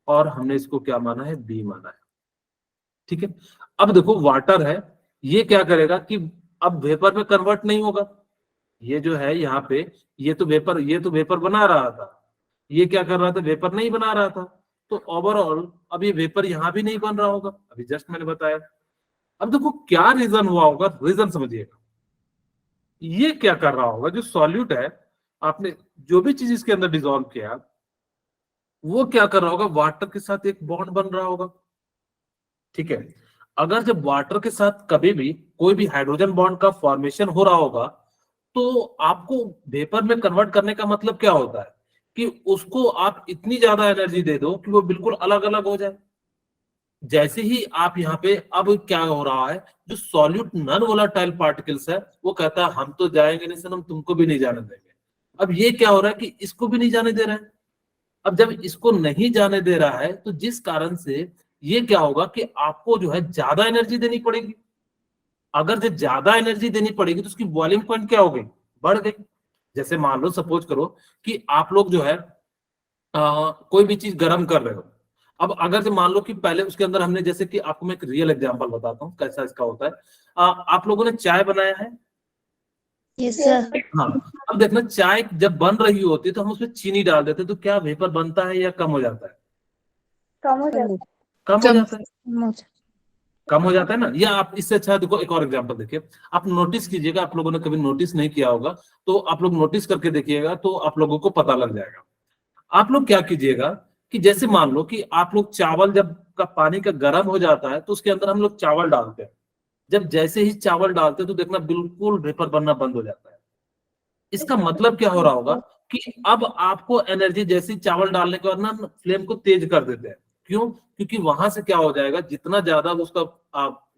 और हमने इसको क्या माना है, B माना है। ठीक है, अब देखो वाटर है, ये क्या करेगा कि अब वेपर में कन्वर्ट नहीं होगा। ये जो है यहाँ पे, ये तो वेपर बना रहा था, ये क्या कर रहा था, वेपर नहीं बना रहा था। तो ओवरऑल अब ये वेपर यहाँ भी नहीं बन रहा होगा, अभी जस्ट मैंने बताया। अब देखो क्या रीजन हुआ होगा, रीजन समझिएगा। ये क्या कर रहा होगा, जो सॉल्यूट है, आपने जो भी चीज इसके अंदर डिजोल्व किया, वो क्या कर रहा होगा, वाटर के साथ एक बॉन्ड बन रहा होगा। ठीक है, अगर जब वाटर के साथ कभी भी कोई भी हाइड्रोजन बॉन्ड का फॉर्मेशन हो रहा होगा, तो आपको वेपर में कन्वर्ट करने का मतलब क्या होता है कि उसको आप इतनी ज्यादा एनर्जी दे दो कि वो बिल्कुल अलग अलग हो जाए। जैसे ही आप यहाँ पे, अब क्या हो रहा है, जो सॉल्यूट नॉन वोलेटाइल पार्टिकल्स है वो कहता है हम तो जाएंगे नहीं सर, हम तुमको भी नहीं जाने देंगे। अब ये क्या हो रहा है कि इसको भी नहीं जाने दे रहा है। अब जब इसको नहीं जाने दे रहा है तो जिस कारण से ये क्या होगा कि आपको जो है ज्यादा एनर्जी देनी पड़ेगी। अगर जो ज्यादा एनर्जी देनी पड़ेगी तो उसकी बॉइलिंग पॉइंट क्या हो गई, बढ़ गई। जैसे मान लो सपोज करो कि आप लोग जो है कोई भी चीज गर्म कर रहे हो। अब अगर जो मान लो कि पहले उसके अंदर हमने, जैसे कि आपको मैं एक रियल एग्जांपल बताता हूँ कैसा इसका होता है। आप लोगों ने चाय बनाया है। Yes sir. हाँ। अब देखना, चाय जब बन रही होती है तो हम उसमें चीनी डाल देते हैं, तो क्या वेपर बनता है या कम हो जाता है? कम हो जाता कम हो जाता है। कम। कम हो जाता है ना। या आप इससे अच्छा देखो, एक और एग्जांपल देखिए। आप नोटिस कीजिएगा, आप लोगों ने कभी नोटिस नहीं किया होगा तो आप लोग नोटिस करके देखिएगा तो आप लोगों को पता लग जाएगा। आप लोग क्या कीजिएगा कि जैसे मान लो कि आप लोग चावल जब का पानी का गर्म हो जाता है तो उसके अंदर हम लोग चावल डालते हैं। जब जैसे ही चावल डालते हैं तो देखना बिल्कुल वेपर बनना बंद हो जाता है। इसका मतलब क्या हो रहा होगा कि अब आपको एनर्जी, जैसे ही चावल डालने के बाद ना फ्लेम को तेज कर देते हैं। क्यों? क्योंकि वहां से क्या हो जाएगा, जितना ज्यादा उसका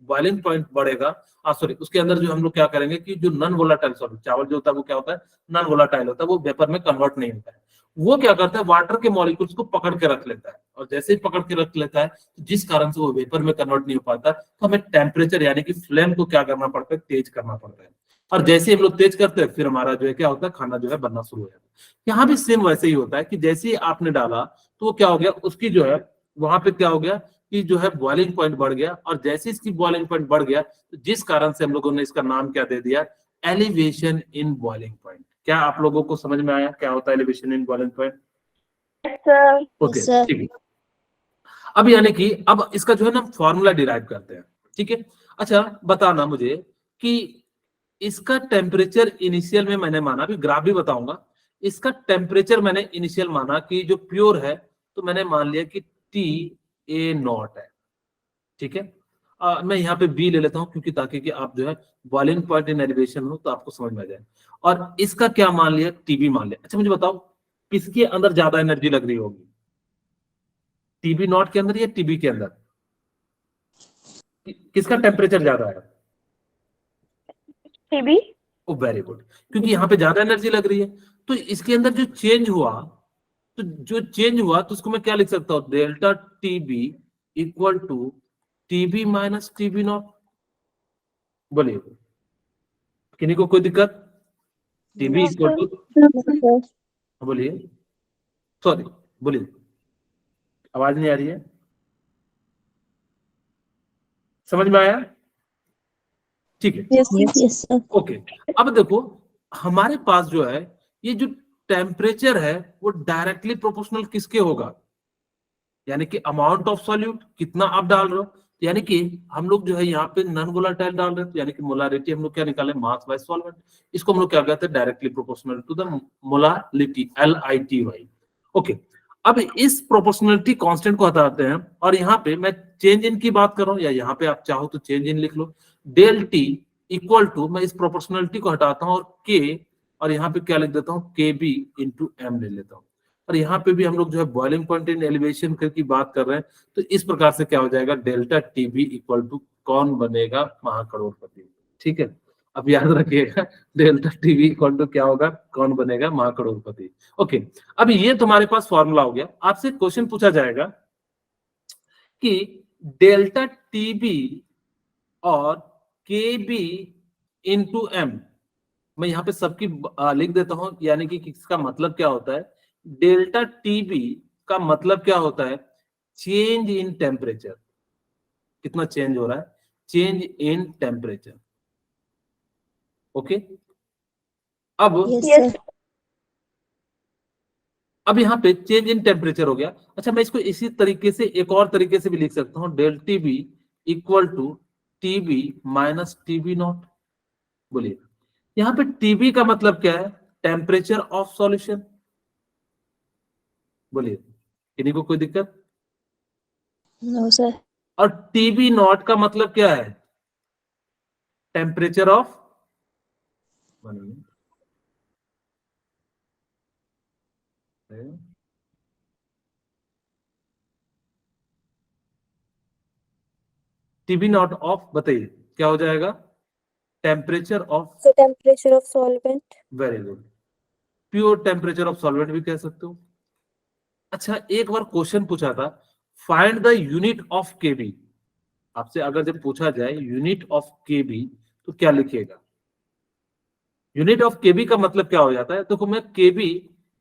बॉइलिंग पॉइंट बढ़ेगा, सॉरी, उसके अंदर जो हम लोग क्या करेंगे कि जो नॉन वोलाटाइल सॉल्यूट चावल जो होता है वो क्या होता है, नॉन वोलाटाइल होता है, वो वेपर में कन्वर्ट नहीं होता है। वो क्या करता है, वाटर के मॉलिक्यूल्स को पकड़ के रख लेता है, और जैसे ही पकड़ के रख लेता है तो जिस कारण से वो वेपर में कन्वर्ट नहीं हो पाता, तो हमें टेम्परेचर यानी कि फ्लेम को क्या करना पड़ता है, तेज करना पड़ता है। और जैसे ही हम लोग तेज करते हैं फिर हमारा जो है क्या होता है, खाना जो है बनना शुरू हो जाता है। यहाँ भी सेम वैसे ही होता है कि जैसे ही आपने डाला तो वो क्या हो गया, उसकी जो है वहां पे क्या हो गया कि जो है बॉइलिंग पॉइंट बढ़ गया, और जैसे इसकी बॉइलिंग पॉइंट बढ़ गया तो जिस कारण से हम लोगों ने इसका नाम क्या दे दिया, एलिवेशन इन बॉइलिंग पॉइंट। क्या आप लोगों को समझ में आया क्या होता है एलिवेशन इन बॉइलिंग पॉइंट? है सर। ओके, ठीक है। अब यानी कि अब इसका जो है ना फॉर्मूला डिराइव करते हैं। ठीक है। अच्छा बताना मुझे कि इसका टेम्परेचर इनिशियल में मैंने माना, अभी ग्राफ भी बताऊंगा। इसका टेम्परेचर मैंने इनिशियल माना कि जो प्योर है, तो मैंने मान लिया कि TA0 है। ठीक है। मैं यहाँ पे बी ले लेता हूँ क्योंकि ताकि कि आप जो है बॉइलिंग पॉइंट इन एलिवेशन हो तो आपको समझ में आ जाए। और इसका क्या मान लिया, टीबी मान लिया। अच्छा मुझे बताओ किसके अंदर ज्यादा एनर्जी लग रही होगी, TB0 के अंदर या टीबी के अंदर? किसका टेम्परेचर ज्यादा है? टीबी। ओ वेरी गुड, क्योंकि यहाँ पे ज्यादा एनर्जी लग रही है। तो इसके अंदर जो चेंज हुआ, तो जो चेंज हुआ तो उसको मैं क्या लिख सकता हूँ, delta TB equal to TB minus TB0। बोलिए, किन्हीं को कोई दिक्कत? TB no equal sir. To, बोलिए, सॉरी, बोलिए, आवाज नहीं आ रही है, समझ में आया? ठीक है। Yes sir. ओके। अब देखो हमारे पास जो है ये जो टेम्परेचर है वो डायरेक्टली प्रोपोर्शनल किसके होगा, यानी कि अमाउंट ऑफ सॉल्यूट कितना आप डाल रहे हो। यानी कि हम लोग जो है यहाँ पे नॉन वोलेटाइल डाल रहे हैं, तो यानी कि मोलारिटी हम लोग क्या निकाले, मास बाय सॉल्वेंट। इसको हम लोग क्या कहते हैं, directly proportional to the molarity, LITY। Okay. अब इस प्रोपोर्शनलिटी कांस्टेंट को हटाते हैं और यहाँ पे मैं चेंज इन की बात कर रहा हूँ, या यहाँ पे आप चाहो तो चेंज इन लिख लो। डेल टी इक्वल टू, मैं इस प्रोपोर्शनलिटी को हटाता हूँ और के, और यहाँ पे क्या लिख देता हूँ, KB इंटू एम ले लेता हूँ। और यहाँ पे भी हम लोग जो है बॉइलिंग पॉइंट इन एलिवेशन की बात कर रहे हैं, तो इस प्रकार से क्या हो जाएगा, डेल्टा टीबी इक्वल टू कौन बनेगा, महाकरोड़पति। ठीक है। अब याद रखिएगा डेल्टा टीबी इक्वल टू क्या होगा, कौन बनेगा, महाकरोड़पति। ओके। अब ये तुम्हारे पास फॉर्मूला हो गया। आपसे क्वेश्चन पूछा जाएगा कि डेल्टा टीबी और KB इंटू एम, मैं यहाँ पे सबकी लिख देता हूं, यानी कि इसका मतलब क्या होता है, डेल्टा टीबी का मतलब क्या होता है, चेंज इन टेम्परेचर। कितना चेंज हो रहा है, चेंज इन टेम्परेचर। ओके। अब यस। अब यहाँ पे चेंज इन टेम्परेचर हो गया। अच्छा मैं इसको इसी तरीके से एक और तरीके से भी लिख सकता हूँ, del TB equal to TB minus TB0। बोलिए, यहाँ पे TB का मतलब क्या है, टेम्परेचर ऑफ सॉल्यूशन। बोलिए, किन्हीं को कोई दिक्कत? No sir. और TB0 का मतलब क्या है, temperature of, TB nought of, बताइए क्या हो जाएगा? Temperature of, So temperature of solvent. Very good, pure temperature of solvent भी कह सकते हो। अच्छा, एक बार क्वेश्चन पूछा था, फाइंड द यूनिट ऑफ केबी। आपसे अगर जब पूछा जाए यूनिट ऑफ केबी तो क्या लिखिएगा? यूनिट ऑफ केबी का मतलब क्या हो जाता है? देखो मैं केबी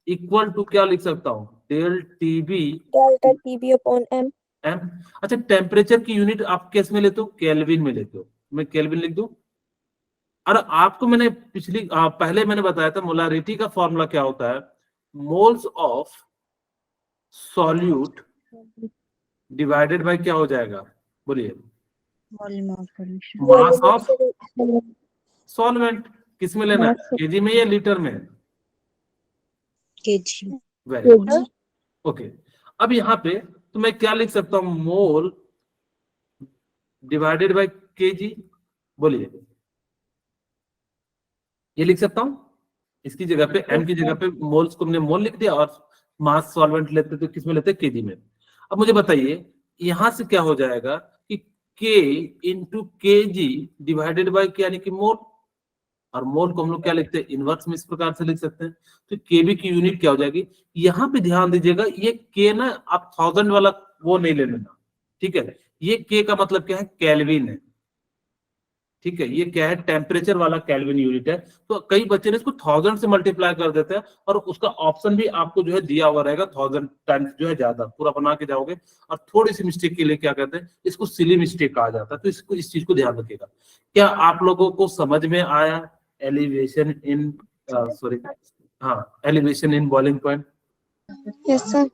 इक्वल टू क्या लिख सकता हूं? Del TB Delta TB upon M. M. अच्छा, टेम्परेचर की यूनिट आप किस में लेते हो? केल्विन में लेते हो। मैं केल्विन लिख दूं? और आपको मैंने पहले मैंने बताया था मोलारिटी का फॉर्मूला क्या होता है? Moles of solute divided by क्या हो जाएगा? बोलिए। Mass of solvent. किस में लेना है? केजी में या लीटर में? केजी। Very good, okay. अब यहाँ पे तो मैं क्या लिख सकता हूँ? मोल डिवाइडेड बाय केजी। बोलिए, ये लिख सकता हूं। इसकी जगह पे एम की जगह पे मोल्स को हमने मोल लिख दिया और मास सॉल्वेंट लेते तो किसमें लेते? केजी में। अब मुझे बताइए यहां से क्या हो जाएगा कि के इंटू के जी डिवाइडेड बाय क्या, यानी कि मोल। और मोल को हम लोग क्या लिखते हैं? इनवर्स में इस प्रकार से लिख सकते हैं। तो केबी की यूनिट क्या हो जाएगी? यहाँ पे ध्यान दीजिएगा, ये के ना आप 1000 वाला वो नहीं ले लेना, ठीक है? ये के का मतलब क्या है? केल्विन है, ठीक है? ये क्या है? टेम्परेचर वाला केल्विन यूनिट है। तो कई बच्चे ने इसको 1000 से मल्टीप्लाई कर देते हैं और उसका ऑप्शन भी आपको जो है दिया हुआ रहेगा 1000 टाइम्स जो है ज्यादा पूरा बना के जाओगे। और थोड़ी सी मिस्टेक के लिए क्या कहते हैं? इसको सिली मिस्टेक कहा जाता है। तो इसको इस चीज को ध्यान रखिएगा। क्या आप लोगों को समझ में आया एलिवेशन इन सॉरी हाँ elevation in boiling point? Yes, sir.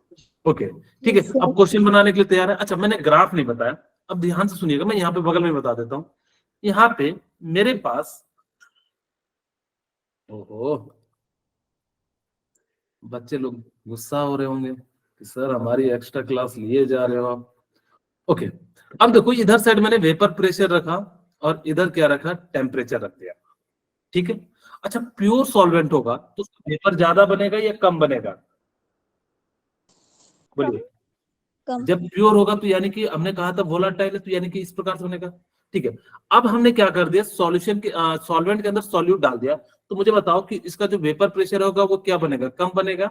Okay, ठीक है। अब क्वेश्चन बनाने के लिए तैयार है? अच्छा, मैंने ग्राफ नहीं बताया, अब ध्यान से सुनिएगा, मैं यहाँ पे बगल में बता देता हूँ। यहाँ पे मेरे पास, ओहो, बच्चे लोग गुस्सा हो रहे होंगे कि सर हमारी एक्स्ट्रा क्लास लिए जा रहे हो आप। ओके, अब देखो इधर साइड मैंने वेपर प्रेशर रखा और इधर क्या रखा? टेम्परेचर रख दिया, ठीक है? अच्छा, प्योर सॉल्वेंट होगा तो वेपर ज्यादा बनेगा या कम बनेगा? बोलिए। कम। जब प्योर होगा तो यानी कि हमने कहा था वोलाटाइल है, तो यानी कि इस प्रकार से बनेगा, ठीक है? अब हमने क्या कर दिया? सॉल्यूशन के सॉल्वेंट के अंदर सॉल्यूट डाल दिया। तो मुझे बताओ कि इसका जो वेपर प्रेशर होगा वो क्या बनेगा? कम बनेगा?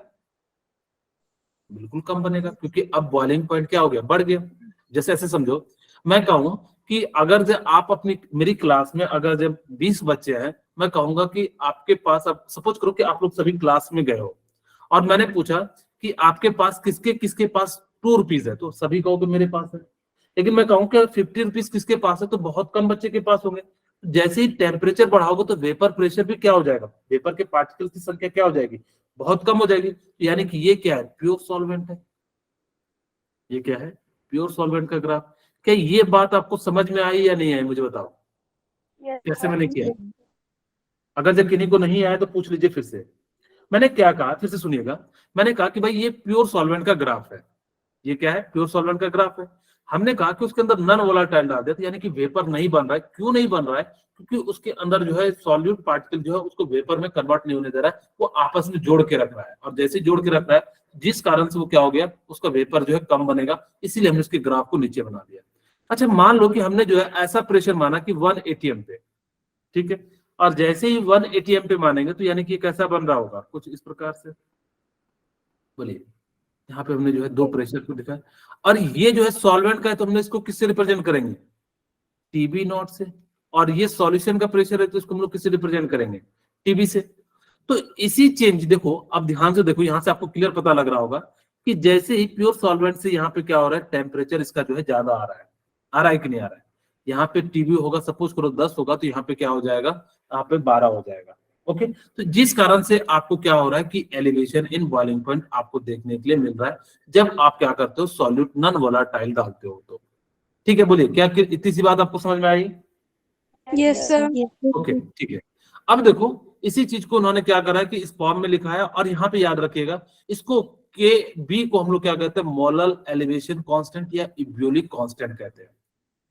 बिल्कुल कम बनेगा, क्योंकि अब बॉइलिंग पॉइंट क्या हो गया? बढ़ गया। जैसे ऐसे समझो, मैं कहूं कि अगर जब आप अपनी मेरी क्लास में अगर जब 20 बच्चे हैं, मैं कहूंगा कि आपके पास, अब सपोज करो कि आप लोग सभी क्लास में गए हो और मैंने पूछा कि आपके पास किसके किसके पास 2 रुपीज है, तो सभी कहोगे मेरे पास है। लेकिन मैं कहूँ कि 50 रुपीज किसके पास है, तो बहुत कम बच्चे के पास होंगे। जैसे ही टेम्परेचर बढ़ाओगे तो वेपर प्रेशर भी क्या हो जाएगा? वेपर के पार्टिकल की संख्या क्या हो जाएगी? बहुत कम हो जाएगी। यानी कि ये क्या है? प्योर सॉल्वेंट है। ये क्या है? प्योर सॉल्वेंट का ग्राफ। क्या ये बात आपको समझ में आई या नहीं आई? मुझे बताओ Yes, कैसे sir. मैंने किया। अगर जब किन्हीं को नहीं आया तो पूछ लीजिए फिर से। मैंने क्या कहा, फिर से सुनिएगा। मैंने कहा कि भाई ये प्योर सॉल्वेंट का ग्राफ है। ये क्या है? प्योर सॉल्वेंट का ग्राफ है। हमने कहा कि उसके अंदर नॉन वोलाटाइल डाल दिया, यानी कि वेपर नहीं बन रहा है। क्यों नहीं बन रहा है? क्योंकि उसके अंदर जो है सॉल्यूट पार्टिकल जो है उसको वेपर में कन्वर्ट नहीं होने दे रहा है, वो आपस में जोड़ के रख रहा है। और जैसे जोड़ के रख रहा है, जिस कारण से वो क्या हो गया? उसका वेपर जो है कम बनेगा, इसीलिए हमने उसके ग्राफ को नीचे बना दिया। अच्छा, मान लो कि हमने जो है ऐसा प्रेशर माना कि 1 एटीएम पे, ठीक है? और जैसे ही 1 एटीएम पे मानेंगे तो यानी कि कैसा बन रहा होगा? कुछ इस प्रकार से। बोलिए, यहाँ पे हमने जो है 2 प्रेशर को लिखा है और ये जो है सॉल्वेंट का है, तो हमने इसको किससे रिप्रेजेंट करेंगे? टीबी नॉट से। और ये सॉल्यूशन का प्रेशर है तो इसको हम लोग किससे रिप्रेजेंट करेंगे? टीबी से। तो इसी चेंज, देखो अब ध्यान से देखो, यहां से आपको क्लियर पता लग रहा होगा कि जैसे ही प्योर सॉल्वेंट से यहाँ पे क्या हो रहा है? टेम्परेचर इसका जो है ज्यादा आ रहा है कि नहीं आ रहा है? यहाँ पे टीबी होगा, सपोज करो 10 होगा, तो यहाँ पे क्या हो जाएगा? यहाँ पे 12 हो जाएगा। ओके, तो जिस कारण से आपको क्या हो रहा है कि एलिवेशन इन बॉइलिंग पॉइंट आपको देखने के लिए मिल रहा है जब आप क्या करते हो? सॉल्यूट नॉन वोलाटाइल डालते हो। तो ठीक है, बोलिए, क्या इतनी सी बात आपको समझ में आई? Yes, sir. ओके, ठीक है। अब देखो इसी चीज को उन्होंने क्या करा है कि इस फॉर्म में लिखा है और यहाँ पे याद रखिएगा इसको, के बी को हम लोग क्या कहते हैं? मोलल एलिवेशन कांस्टेंट या इब्यूलिक कांस्टेंट कहते हैं।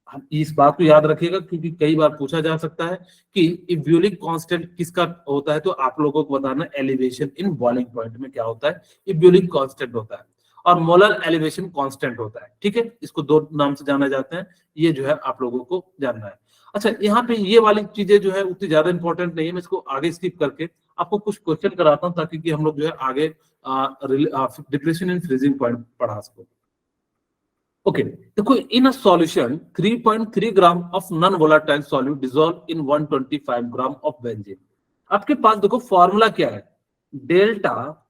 हम इस बात को याद रखिएगा क्योंकि कई बार पूछा जा सकता है कि इब्यूलिक कांस्टेंट किसका होता है, तो आप लोगों को बताना एलिवेशन इन बॉइलिंग पॉइंट में क्या होता है? इब्यूलिक कांस्टेंट होता है। और मोलर एलिवेशन कांस्टेंट होता है। ठीक है, इसको दो नाम से जाना जाते हैं, ये जो है आप लोगों को जानना है। अच्छा, यहाँ पे ये वाली चीजें जो है उतनी ज्यादा इंपॉर्टेंट नहीं है, मैं इसको आगे स्किप करके आपको कुछ क्वेश्चन कराता हूँ ताकि कि हम लोग जो है आगे डिप्रेशन एंड फ्रीजिंग पॉइंट पढ़ा सको। ओके, देखो, in a solution 3.3 gram of non volatile solute dissolve in 125 gram of benzene. आपके पास देखो फॉर्मूला क्या है, डेल्टा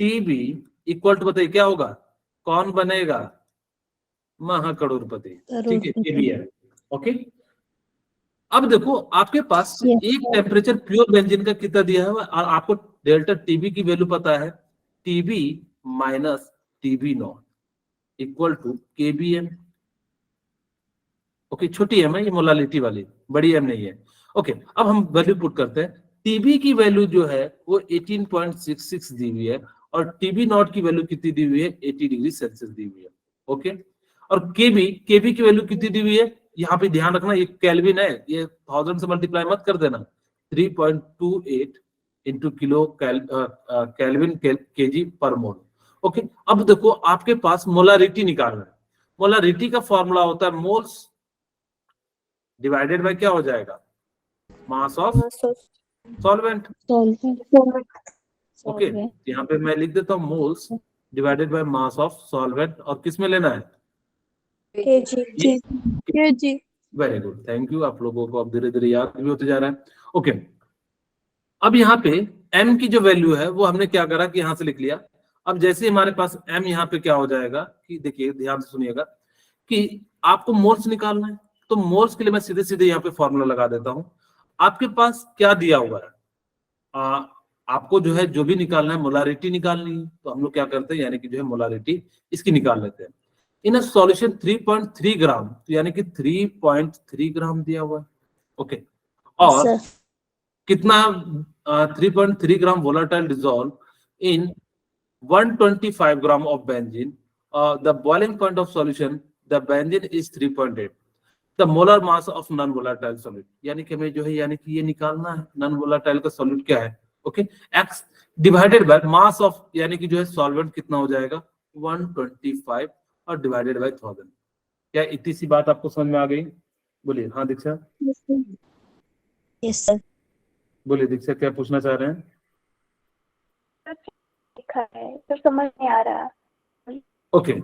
टीबी इक्वल टू, बताइए क्या होगा, कौन बनेगा, महाकरोड़पति। ठीक है, ये भी है। ओके, अब देखो आपके पास एक टेम्परेचर प्योर बेंजीन का कितना दिया है और आपको डेल्टा टीबी की वैल्यू पता है, TB minus TB nought equal to KBM. Okay, छोटी एम है ये, मोलालिटी वाली, बड़ी एम नहीं है। ओके, अब हम वैल्यू पुट करते हैं। टीबी की वैल्यू जो है वो 18.66 दी हुई है और टीबी नॉट की वैल्यू कितनी दी हुई है, 80 डिग्री सेल्सियस दी हुई है। ओके, और केबी की वैल्यू कितनी दी हुई है, यहाँ पे ध्यान रखना ये केल्विन है, ये 1000 से मल्टीप्लाई मत कर देना, 3.28 इंटू किलो केल्विन केजी पर मोल। ओके, अब देखो आपके पास मोलारिटी निकालना है। मोलारिटी का फॉर्मूला होता है मोल्स डिवाइडेड बाय क्या हो जाएगा, मास ऑफ सॉल्वेंट। ओके, यहाँ पे मैं लिख देता हूँ moles divided by mass of solvent, और किस में लेना है, KG. Very good, thank you. आप लोगों को अब धीरे धीरे याद भी होते जा रहा है। ओके, अब यहाँ पे m की जो वैल्यू है वो हमने क्या करा कि यहाँ से लिख लिया। अब जैसे हमारे पास m यहाँ पे क्या हो जाएगा कि देखिए ध्यान से सुनिएगा कि आपको मोल्स निकालना है, तो मोल्स के लिए मैं सीधे सीधे यहाँ पे फॉर्मूला लगा देता हूँ। आपके पास क्या दिया हुआ है, आपको जो है जो भी निकालना है, मोलारिटी निकालनी है, तो हम लोग क्या करते हैं, यानी कि जो है मोलारिटी इसकी निकाल लेते हैं। इन अ सॉल्यूशन 3.3 ग्राम, तो यानी कि 3.3 ग्राम दिया हुआ है। ओके, और कितना 3.3 gram volatile dissolve in 125 gram of benzene, the boiling point of solution the benzene is 3.8, the molar mass of non volatile solute, यानी कि हमें जो है यानी कि ये निकालना है नॉन वोलेटाइल का सॉल्यूट क्या है। Okay, x divided by mass of, यानी कि जो है सॉल्वेंट कितना हो जाएगा 125 और डिवाइडेड बाय 1000। क्या इतनी सी बात आपको समझ में आ गई, बोलिए। हाँ दीक्षा, यस सर। बोलिए दीक्षा, क्या पूछना चाह रहे हैं। लिखा है तो समझ नहीं आ रहा। ओके,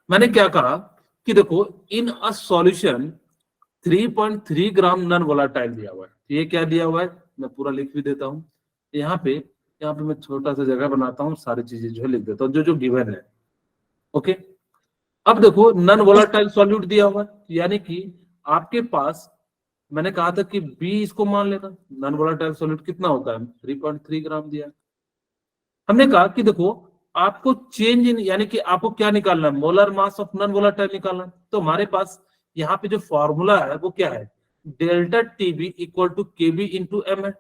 मैंने क्या कहा कि देखो in a solution 3.3 gram non volatile दिया हुआ है, ये क्या दिया हुआ है, मैं पूरा लिख भी देता हूँ यहाँ पे मैं छोटा सा जगह बनाता हूँ, सारी चीजें जो है लिख देता हूँ जो गिवन है। ओके, अब देखो नॉन वोलेटाइल सॉल्यूट दिया हुआ है, यानी कि आपके पास मैंने कहा था कि B इसको मान लेना, नॉन वोलेटाइल सॉल्यूट कितना होता है 3.3 ग्राम दिया। हमने कहा कि देखो आपको चेंज इन, यानी कि आपको क्या निकालना है, molar mass of non volatile निकालना है। तो हमारे पास यहाँ पे जो फॉर्मूला है वो क्या है, delta TB equal to KB into M है,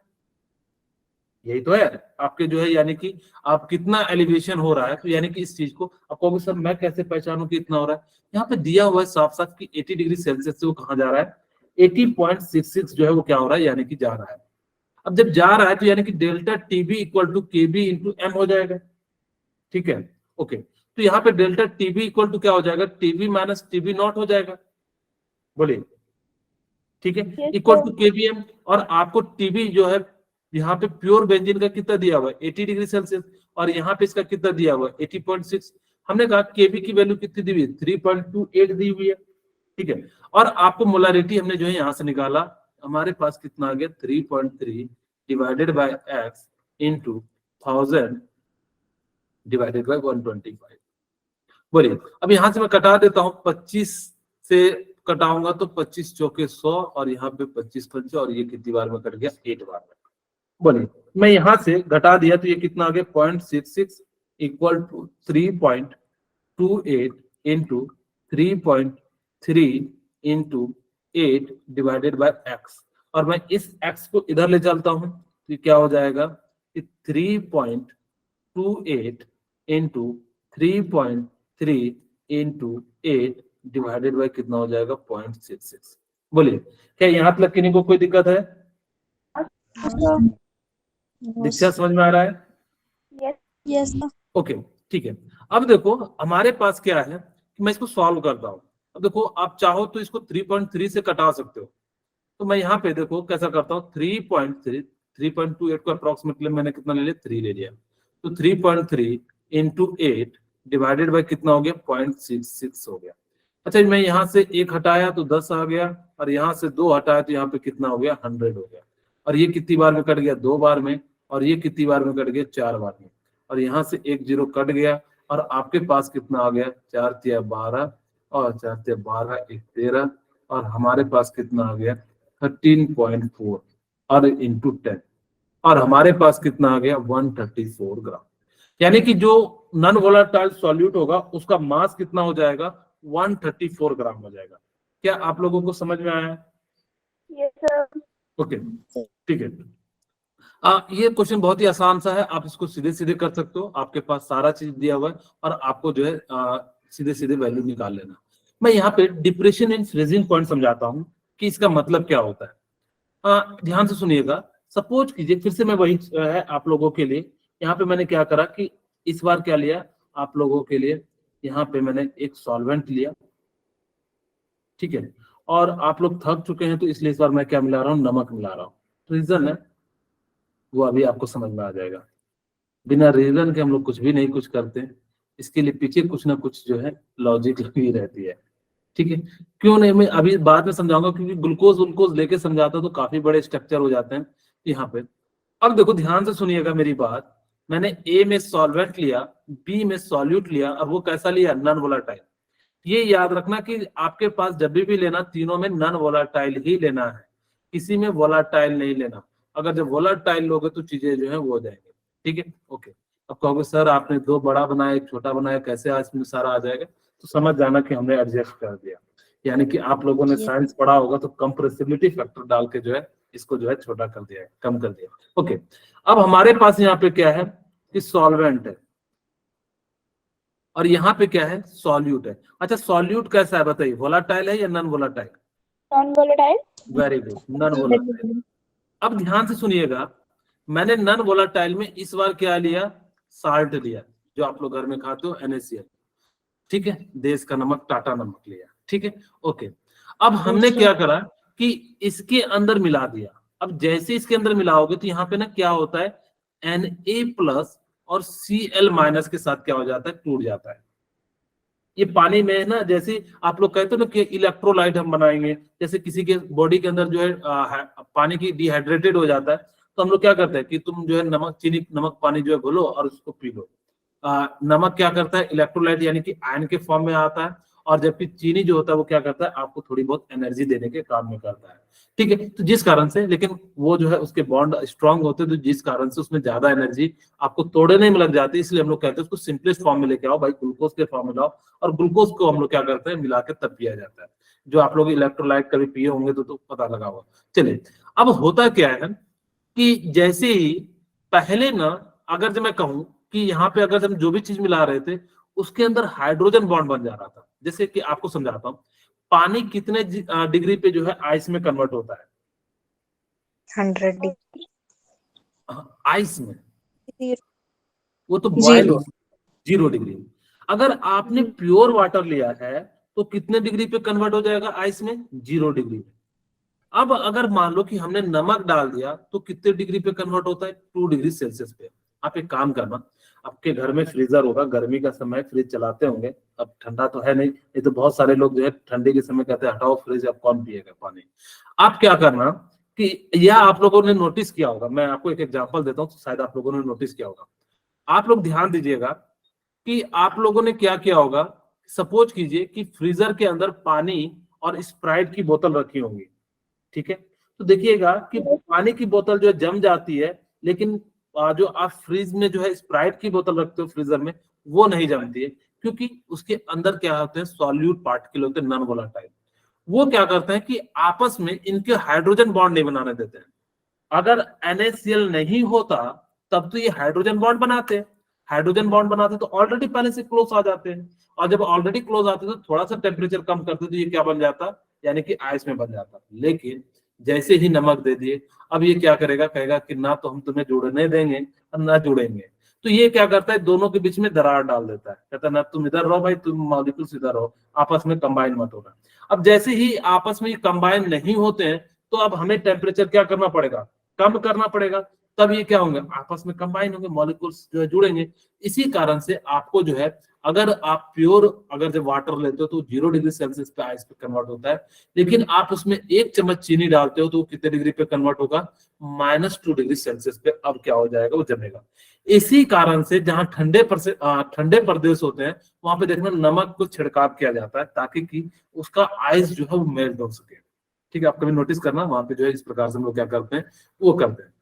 यही तो है आपके जो है, यानी कि आप कितना एलिवेशन हो रहा है, तो यानी कि इस चीज को आपको सर मैं कैसे पहचानूं कि इतना हो रहा है, यहाँ पे दिया हुआ है साफ साफ कि 80 डिग्री सेल्सियस से वो कहाँ जा रहा है, 80.66 जो है वो क्या हो रहा है, यानी कि जा रहा है। अब जब जा रहा है तो यानी कि delta TB equal to KB into M हो जाएगा। ठीक है, ओके, तो यहाँ पे डेल्टा टीबी इक्वल टू क्या हो जाएगा, टीबी माइनस टीबी नॉट हो जाएगा, बोलिए। ठीक है, इक्वल टू केबीएम, और आपको टीबी जो है यहाँ पे प्योर बेंजीन का कितना दिया हुआ है 80 डिग्री सेल्सियस, और यहाँ पे इसका कितना दिया हुआ है 80.6। हमने कहा केबी की वैल्यू कितनी दी हुई है 3.28 दी हुई है। ठीक है, और आपको मोलारिटी हमने जो है यहाँ से निकाला, हमारे पास कितना आ गया 3.3 divided by x into 1000 divided by 125। बोलिए, अब यहाँ से मैं कटा देता हूँ, 25 से कटाऊंगा तो 25 चौके 100, और यहाँ पे 25 पंचे, और ये कितनी बार में कट गया 8 बार में। बोलिए, मैं यहां से घटा दिया तो ये कितना आ गया 0.66 equal to 3.28 into 3.3 into 8 divided by x, और मैं इस x को इधर ले चलता हूं तो क्या हो जाएगा 3.28 इंटू 3.3 इंटू 8 डिवाइडेड बाय कितना हो जाएगा 0.66। बोलिए, क्या यहाँ तक किन्हीं को कोई दिक्कत है, दीक्षा समझ में आ रहा है। यस। ओके, ठीक है, अब देखो हमारे पास क्या है कि मैं इसको सॉल्व करता हूँ। अब देखो आप चाहो तो इसको 3.3 से कटा सकते हो, तो मैं यहाँ पे देखो कैसा करता हूँ, 3.28 को अप्रोक्सीमेटली मैंने कितना ले लिया, 3 ले लिया, तो 3.3 इंटू 8 डिवाइडेड बाई कितना हो गया, 0.66 हो गया। अच्छा मैं यहाँ से 1 हटाया तो 10 आ गया, और यहाँ से 2 हटाया तो यहाँ पे कितना हो गया, 100 हो गया। और ये कितनी बार में कट गया, 2 बार में, और ये कितनी बार में कट गया, 4 बार में, और यहाँ से 1 0 कट गया, और आपके पास कितना आ गया, 4 तिया 12, और 4 तिया 12 1 13, और हमारे पास कितना आ गया 13.4 और इंटू 10, और हमारे पास कितना आ गया 134 ग्राम। यानी कि जो नॉन वोलेटाइल सॉल्यूट होगा उसका मास कितना हो जाएगा, 134 ग्राम हो जाएगा। क्या आप लोगों को समझ में आया? Yes sir. ओके ठीक है। ये क्वेश्चन बहुत ही आसान सा है, आप इसको सीधे सीधे कर सकते हो, आपके पास सारा चीज दिया हुआ है और आपको जो है सीधे सीधे वैल्यू निकाल लेना। मैं यहाँ पे डिप्रेशन इन फ्रीजिंग पॉइंट समझाता हूँ कि इसका मतलब क्या होता है। ध्यान से सुनिएगा। सपोज कीजिए, फिर से मैं वही है आप लोगों के लिए, यहाँ पे मैंने क्या करा कि इस बार क्या लिया आप लोगों के लिए, यहाँ पे मैंने एक सॉल्वेंट लिया, ठीक है, और आप लोग थक चुके हैं तो इसलिए इस बार मैं क्या मिला रहा हूँ, नमक मिला रहा हूँ। रीजन है वो अभी आपको समझ में आ जाएगा। बिना रीजन के हम लोग कुछ भी नहीं कुछ करते, इसके लिए पीछे कुछ ना कुछ जो है लॉजिक लगी रहती है, ठीक है। क्यों नहीं, मैं अभी बाद में समझाऊंगा, क्योंकि ग्लूकोज ग्लूकोज लेके समझाता तो काफी बड़े स्ट्रक्चर हो जाते हैं यहाँ पे। अब देखो ध्यान से सुनिएगा मेरी बात, मैंने ए में सॉल्वेंट लिया, बी में सॉल्यूट लिया, और वो कैसा लिया, नॉन वोलेटाइल। ये याद रखना कि आपके पास जब भी लेना, तीनों में नॉन वोलेटाइल ही लेना है, किसी में वोलेटाइल नहीं लेना। अगर जब वोलेटाइल लोगे तो चीजें जो है वो हो जाएंगे, ठीक है। ओके, अब कहोगे सर आपने 2 बड़ा बनाया 1 छोटा बनाया, कैसे आज में सारा आ जाएगा, तो समझ जाना कि हमने एडजस्ट कर दिया। यानी कि आप लोगों ने साइंस पढ़ा होगा तो कंप्रेसिबिलिटी फैक्टर डाल के जो है इसको जो है छोटा कर दिया है, कम कर दिया। ओके, अब हमारे पास यहाँ पे क्या है कि सॉल्वेंट है, और यहाँ पे क्या है, सॉल्यूट है। अच्छा सॉल्यूट कैसा है बताइए, वोलाटाइल है या non volatile? Non volatile. Very good, non volatile. अब ध्यान से सुनिएगा, मैंने नॉन वोलाटाइल में इस बार क्या लिया, साल्ट लिया, जो आप लोग घर में खाते हो NaCl, ठीक है, देश का नमक टाटा नमक लिया, ठीक है। ओके, अब हमने क्या करा कि इसके अंदर मिला दिया। अब जैसे इसके अंदर मिलाओगे तो यहाँ पे ना क्या होता है, Na+ और Cl- के साथ क्या हो जाता है, टूट जाता है। ये पानी में ना, जैसे आप लोग कहते हो ना कि इलेक्ट्रोलाइट हम बनाएंगे, जैसे किसी के बॉडी के अंदर जो है पानी की डिहाइड्रेटेड हो जाता है, तो हम लोग क्या करते हैं कि तुम जो है नमक चीनी नमक पानी जो है घोलो और उसको पी लो। नमक क्या करता है, इलेक्ट्रोलाइट यानी कि आयन के फॉर्म में आता है, और जबकि चीनी जो होता है वो क्या करता है, आपको थोड़ी बहुत एनर्जी देने के काम में करता है, ठीक है। तो जिस कारण से, लेकिन वो जो है उसके बॉन्ड स्ट्रांग होते हैं, तो जिस कारण से उसमें ज्यादा एनर्जी आपको तोड़ने में लग जाती है, इसलिए हम लोग कहते हैं उसको सिंपलेस्ट फॉर्म में लेके आओ भाई, ग्लूकोज के फॉर्म में लाओ, और ग्लूकोज को हम लोग क्या करते हैं, मिला के तब पिया जाता है। जो आप लोग इलेक्ट्रोलाइट कभी पिए होंगे तो पता लगा होगा। चलिए, अब होता क्या है कि जैसे ही पहले ना, अगर जो मैं कहूं कि यहाँ पे अगर हम जो भी चीज मिला रहे थे उसके अंदर हाइड्रोजन बॉन्ड बन जा रहा था। जैसे कि आपको समझाता हूँ, पानी कितने डिग्री पे जो है आइस में कन्वर्ट होता है, 100 डिग्री। आइस में, वो तो 0 डिग्री। अगर आपने प्योर वाटर लिया है तो कितने डिग्री पे कन्वर्ट हो जाएगा आइस में, 0 डिग्री पे। अब अगर मान लो कि हमने नमक डाल दिया तो कितने डिग्री पे कन्वर्ट होता है, 2 डिग्री सेल्सियस पे। आप एक काम करना, आपके घर में फ्रीजर होगा, गर्मी का समय फ्रिज चलाते होंगे, अब ठंडा तो है नहीं, ये तो बहुत सारे लोग जो है ठंडे के समय कहते हैं हटाओ फ्रिज, अब कौन पिएगा पानी। आप क्या करना कि, यह आप लोगों ने नोटिस किया होगा, मैं आपको एक एग्जांपल देता हूँ तो शायद आप लोगों ने नोटिस किया होगा। आप लोग ध्यान दीजिएगा कि आप लोगों ने क्या किया होगा, सपोज कीजिए कि फ्रीजर के अंदर पानी और स्प्राइट की बोतल रखी होंगी, ठीक है। तो देखिएगा कि पानी की बोतल जो है जम जाती है, लेकिन जो आप फ्रीज में जो है स्प्राइट की बोतल रखते हो फ्रीजर में, वो नहीं जमती है, क्योंकि उसके अंदर क्या होते हैं, सॉल्यूट पार्टिकल होते हैं, नॉन वोलेटाइल। वो क्या करते हैं कि आपस में इनके हाइड्रोजन बॉन्ड नहीं बनाने देते हैं। अगर NaCl नहीं होता तब तो ये हाइड्रोजन बॉन्ड बनाते हैं, हाइड्रोजन बॉन्ड बनाते तो ऑलरेडी पहले से क्लोज आ जाते हैं, और जब ऑलरेडी क्लोज आते तो थोड़ा सा टेम्परेचर कम करते तो ये क्या बन जाता, यानी कि आइस में बन जाता। लेकिन जैसे ही नमक दे दिए, अब ये क्या करेगा, कहेगा कि ना तो हम तुम्हें जुड़ने देंगे और ना जुड़ेंगे। तो ये क्या करता है, दोनों के बीच में दरार डाल देता है, कहता है ना तुम इधर रहो भाई, तुम मॉलिक्यूल्स इधर रहो, आपस में कंबाइन मत होना। अब जैसे ही आपस में कंबाइन नहीं होते हैं तो अब हमें टेम्परेचर क्या करना पड़ेगा, कम करना पड़ेगा, तब ये क्या होंगे, आपस में कंबाइन होंगे, मॉलिक्यूल्स जो है जुड़ेंगे। इसी कारण से आपको जो है, अगर आप प्योर अगर जब वाटर लेते हो तो 0 डिग्री सेल्सियस पे आइस पे कन्वर्ट होता है, लेकिन आप उसमें 1 चम्मच चीनी डालते हो तो वो कितने डिग्री पे कन्वर्ट होगा, -2 डिग्री सेल्सियस पे अब क्या हो जाएगा, वो जमेगा। इसी कारण से जहां ठंडे प्रदेश होते हैं वहां पे देखना नमक को छिड़काव किया जाता है ताकि कि उसका आइस जो है वो मेल्ट हो सके। ठीक है, आप कभी नोटिस करना वहां पे जो है इस प्रकार से हम लोग क्या करते हैं, वो करते हैं।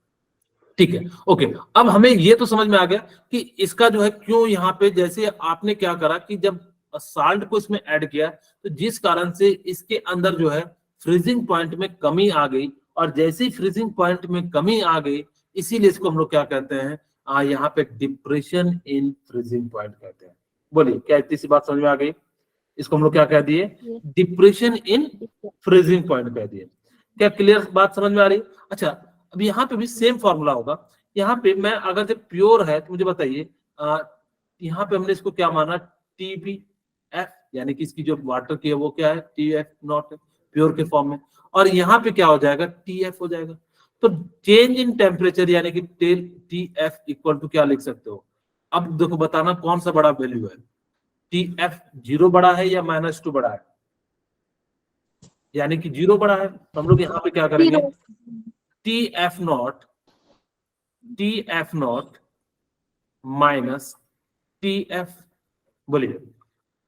ठीक है, ओके। अब हमें ये तो समझ में आ गया कि इसका जो है क्यों यहाँ पे, जैसे आपने क्या करा कि जब साल्ट को इसमें ऐड किया तो जिस कारण से इसके अंदर जो है फ्रीजिंग पॉइंट में कमी आ गई, और जैसे ही फ्रीजिंग पॉइंट में कमी आ गई इसीलिए इसको हम लोग क्या कहते हैं, यहाँ पे डिप्रेशन इन फ्रीजिंग पॉइंट कहते हैं। बोलिए क्या इतनी सी बात समझ में आ गई? इसको हम लोग क्या कह दिए, डिप्रेशन इन फ्रीजिंग पॉइंट कह दिए। क्या क्लियर बात समझ में आ रही? अच्छा, अब यहाँ पे भी सेम फॉर्मूला होगा। यहाँ पे मैं अगर जब प्योर है तो मुझे बताइए, यहाँ पे हमने इसको क्या माना, TBF, यानी कि इसकी जो वाटर की है वो क्या है, TF0 है प्योर के फॉर्म में, और यहाँ पे क्या हो जाएगा, TF हो जाएगा। तो चेंज इन टेम्परेचर यानी कि TF इक्वल टू क्या लिख सकते हो, अब देखो बताना कौन सा बड़ा वैल्यू है, TF 0 बड़ा है या -2 बड़ा है, यानी कि 0 बड़ा है तो हम लोग यहाँ पे क्या करेंगे, TF0 माइनस TF, बोलिए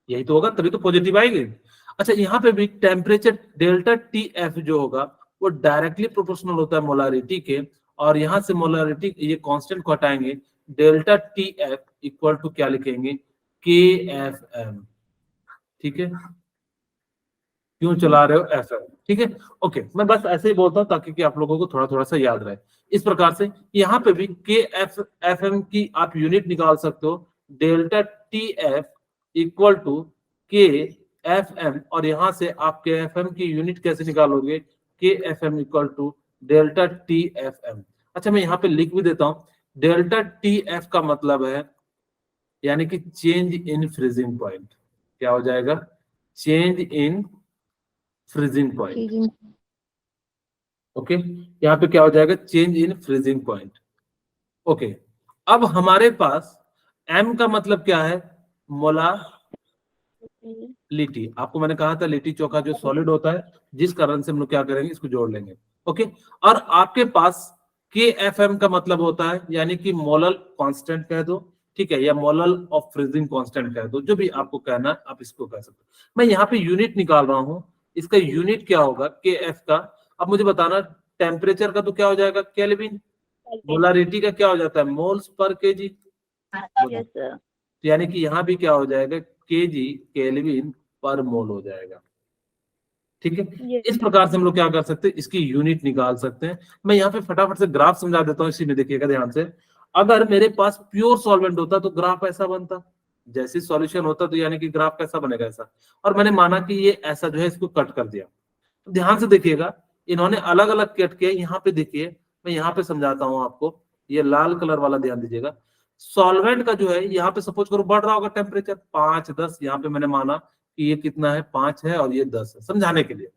यही तो होगा, तभी तो पॉजिटिव आएगी। अच्छा, यहाँ पे भी टेम्परेचर डेल्टा TF जो होगा वो डायरेक्टली प्रोपोर्शनल होता है मोलारिटी के, और यहाँ से मोलारिटी ये कांस्टेंट को हटाएंगे, डेल्टा TF इक्वल टू क्या लिखेंगे, KFM। ठीक है, क्यों चला रहे हो ऐसा, ठीक है, ओके। मैं बस ऐसे ही बोलता हूँ ताकि कि आप लोगों को थोड़ा थोड़ा सा याद रहे। इस प्रकार से यहाँ पे भी KFM की आप यूनिट निकाल सकते हो, delta TF equal to KFM, और यहाँ से आप KFM की यूनिट कैसे निकालोगे, KFM equal to delta TFM। अच्छा, मैं यहाँ पे लिख भी देता हूँ, डेल्टा TF का मतलब है यानी कि चेंज इन फ्रीजिंग पॉइंट, क्या हो जाएगा, change in freezing point. Okay, यहाँ पे क्या हो जाएगा, change in freezing point. Okay, अब हमारे पास M का मतलब क्या है, मोलालिटी। आपको मैंने कहा था लिट्टी चोखा जो सॉलिड होता है, जिस कारण से हम लोग क्या करेंगे, इसको जोड़ लेंगे। ओके, और आपके पास KFM का मतलब होता है यानी कि मोलल कांस्टेंट कह दो, ठीक है, या मोलल ऑफ फ्रीजिंग कांस्टेंट कह दो, जो भी आपको कहना है आप इसको कह सकते हो। मैं यहाँ पे यूनिट निकाल रहा हूँ, इसका यूनिट क्या होगा KF का। अब मुझे बताना टेम्परेचर का तो क्या हो जाएगा, केल्विन, मोलारिटी का क्या हो जाता है, moles per KG, yes sir. यानी कि यहाँ भी क्या हो जाएगा, केजी केल्विन पर मोल हो जाएगा। ठीक है, इस प्रकार से हम लोग क्या कर सकते हैं, इसकी यूनिट निकाल सकते हैं। मैं यहाँ पे फटाफट से ग्राफ समझा देता हूँ, इसी में देखिएगा ध्यान से। अगर मेरे पास प्योर सॉल्वेंट होता तो ग्राफ ऐसा बनता, जैसे सॉल्यूशन होता तो यानी कि ग्राफ कैसा बनेगा, ऐसा। और मैंने माना कि ये ऐसा जो है इसको कट कर दिया, तो ध्यान से देखिएगा, इन्होंने अलग अलग कट किया। यहाँ पे देखिए, मैं यहाँ पे समझाता हूँ आपको, ये लाल कलर वाला ध्यान दीजिएगा। सॉल्वेंट का जो है यहाँ पे सपोज करो बढ़ रहा होगा टेम्परेचर 5 10, यहाँ पे मैंने माना कि ये कितना है, 5 है और ये 10 है, समझाने के लिए।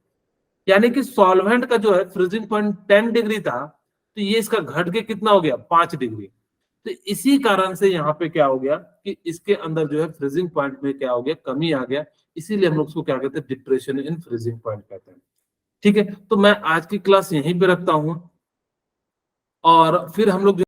यानी कि सॉल्वेंट का जो है फ्रीजिंग पॉइंट 10 डिग्री था, तो ये इसका घट के कितना हो गया, 5 डिग्री। तो इसी कारण से यहाँ पे क्या हो गया कि इसके अंदर जो है फ्रीजिंग पॉइंट में क्या हो गया, कमी आ गया। इसीलिए हम लोग उसको क्या कहते हैं, डिप्रेशन इन फ्रीजिंग पॉइंट कहते हैं। ठीक है, तो मैं आज की क्लास यहीं पे रखता हूँ, और फिर हम लोग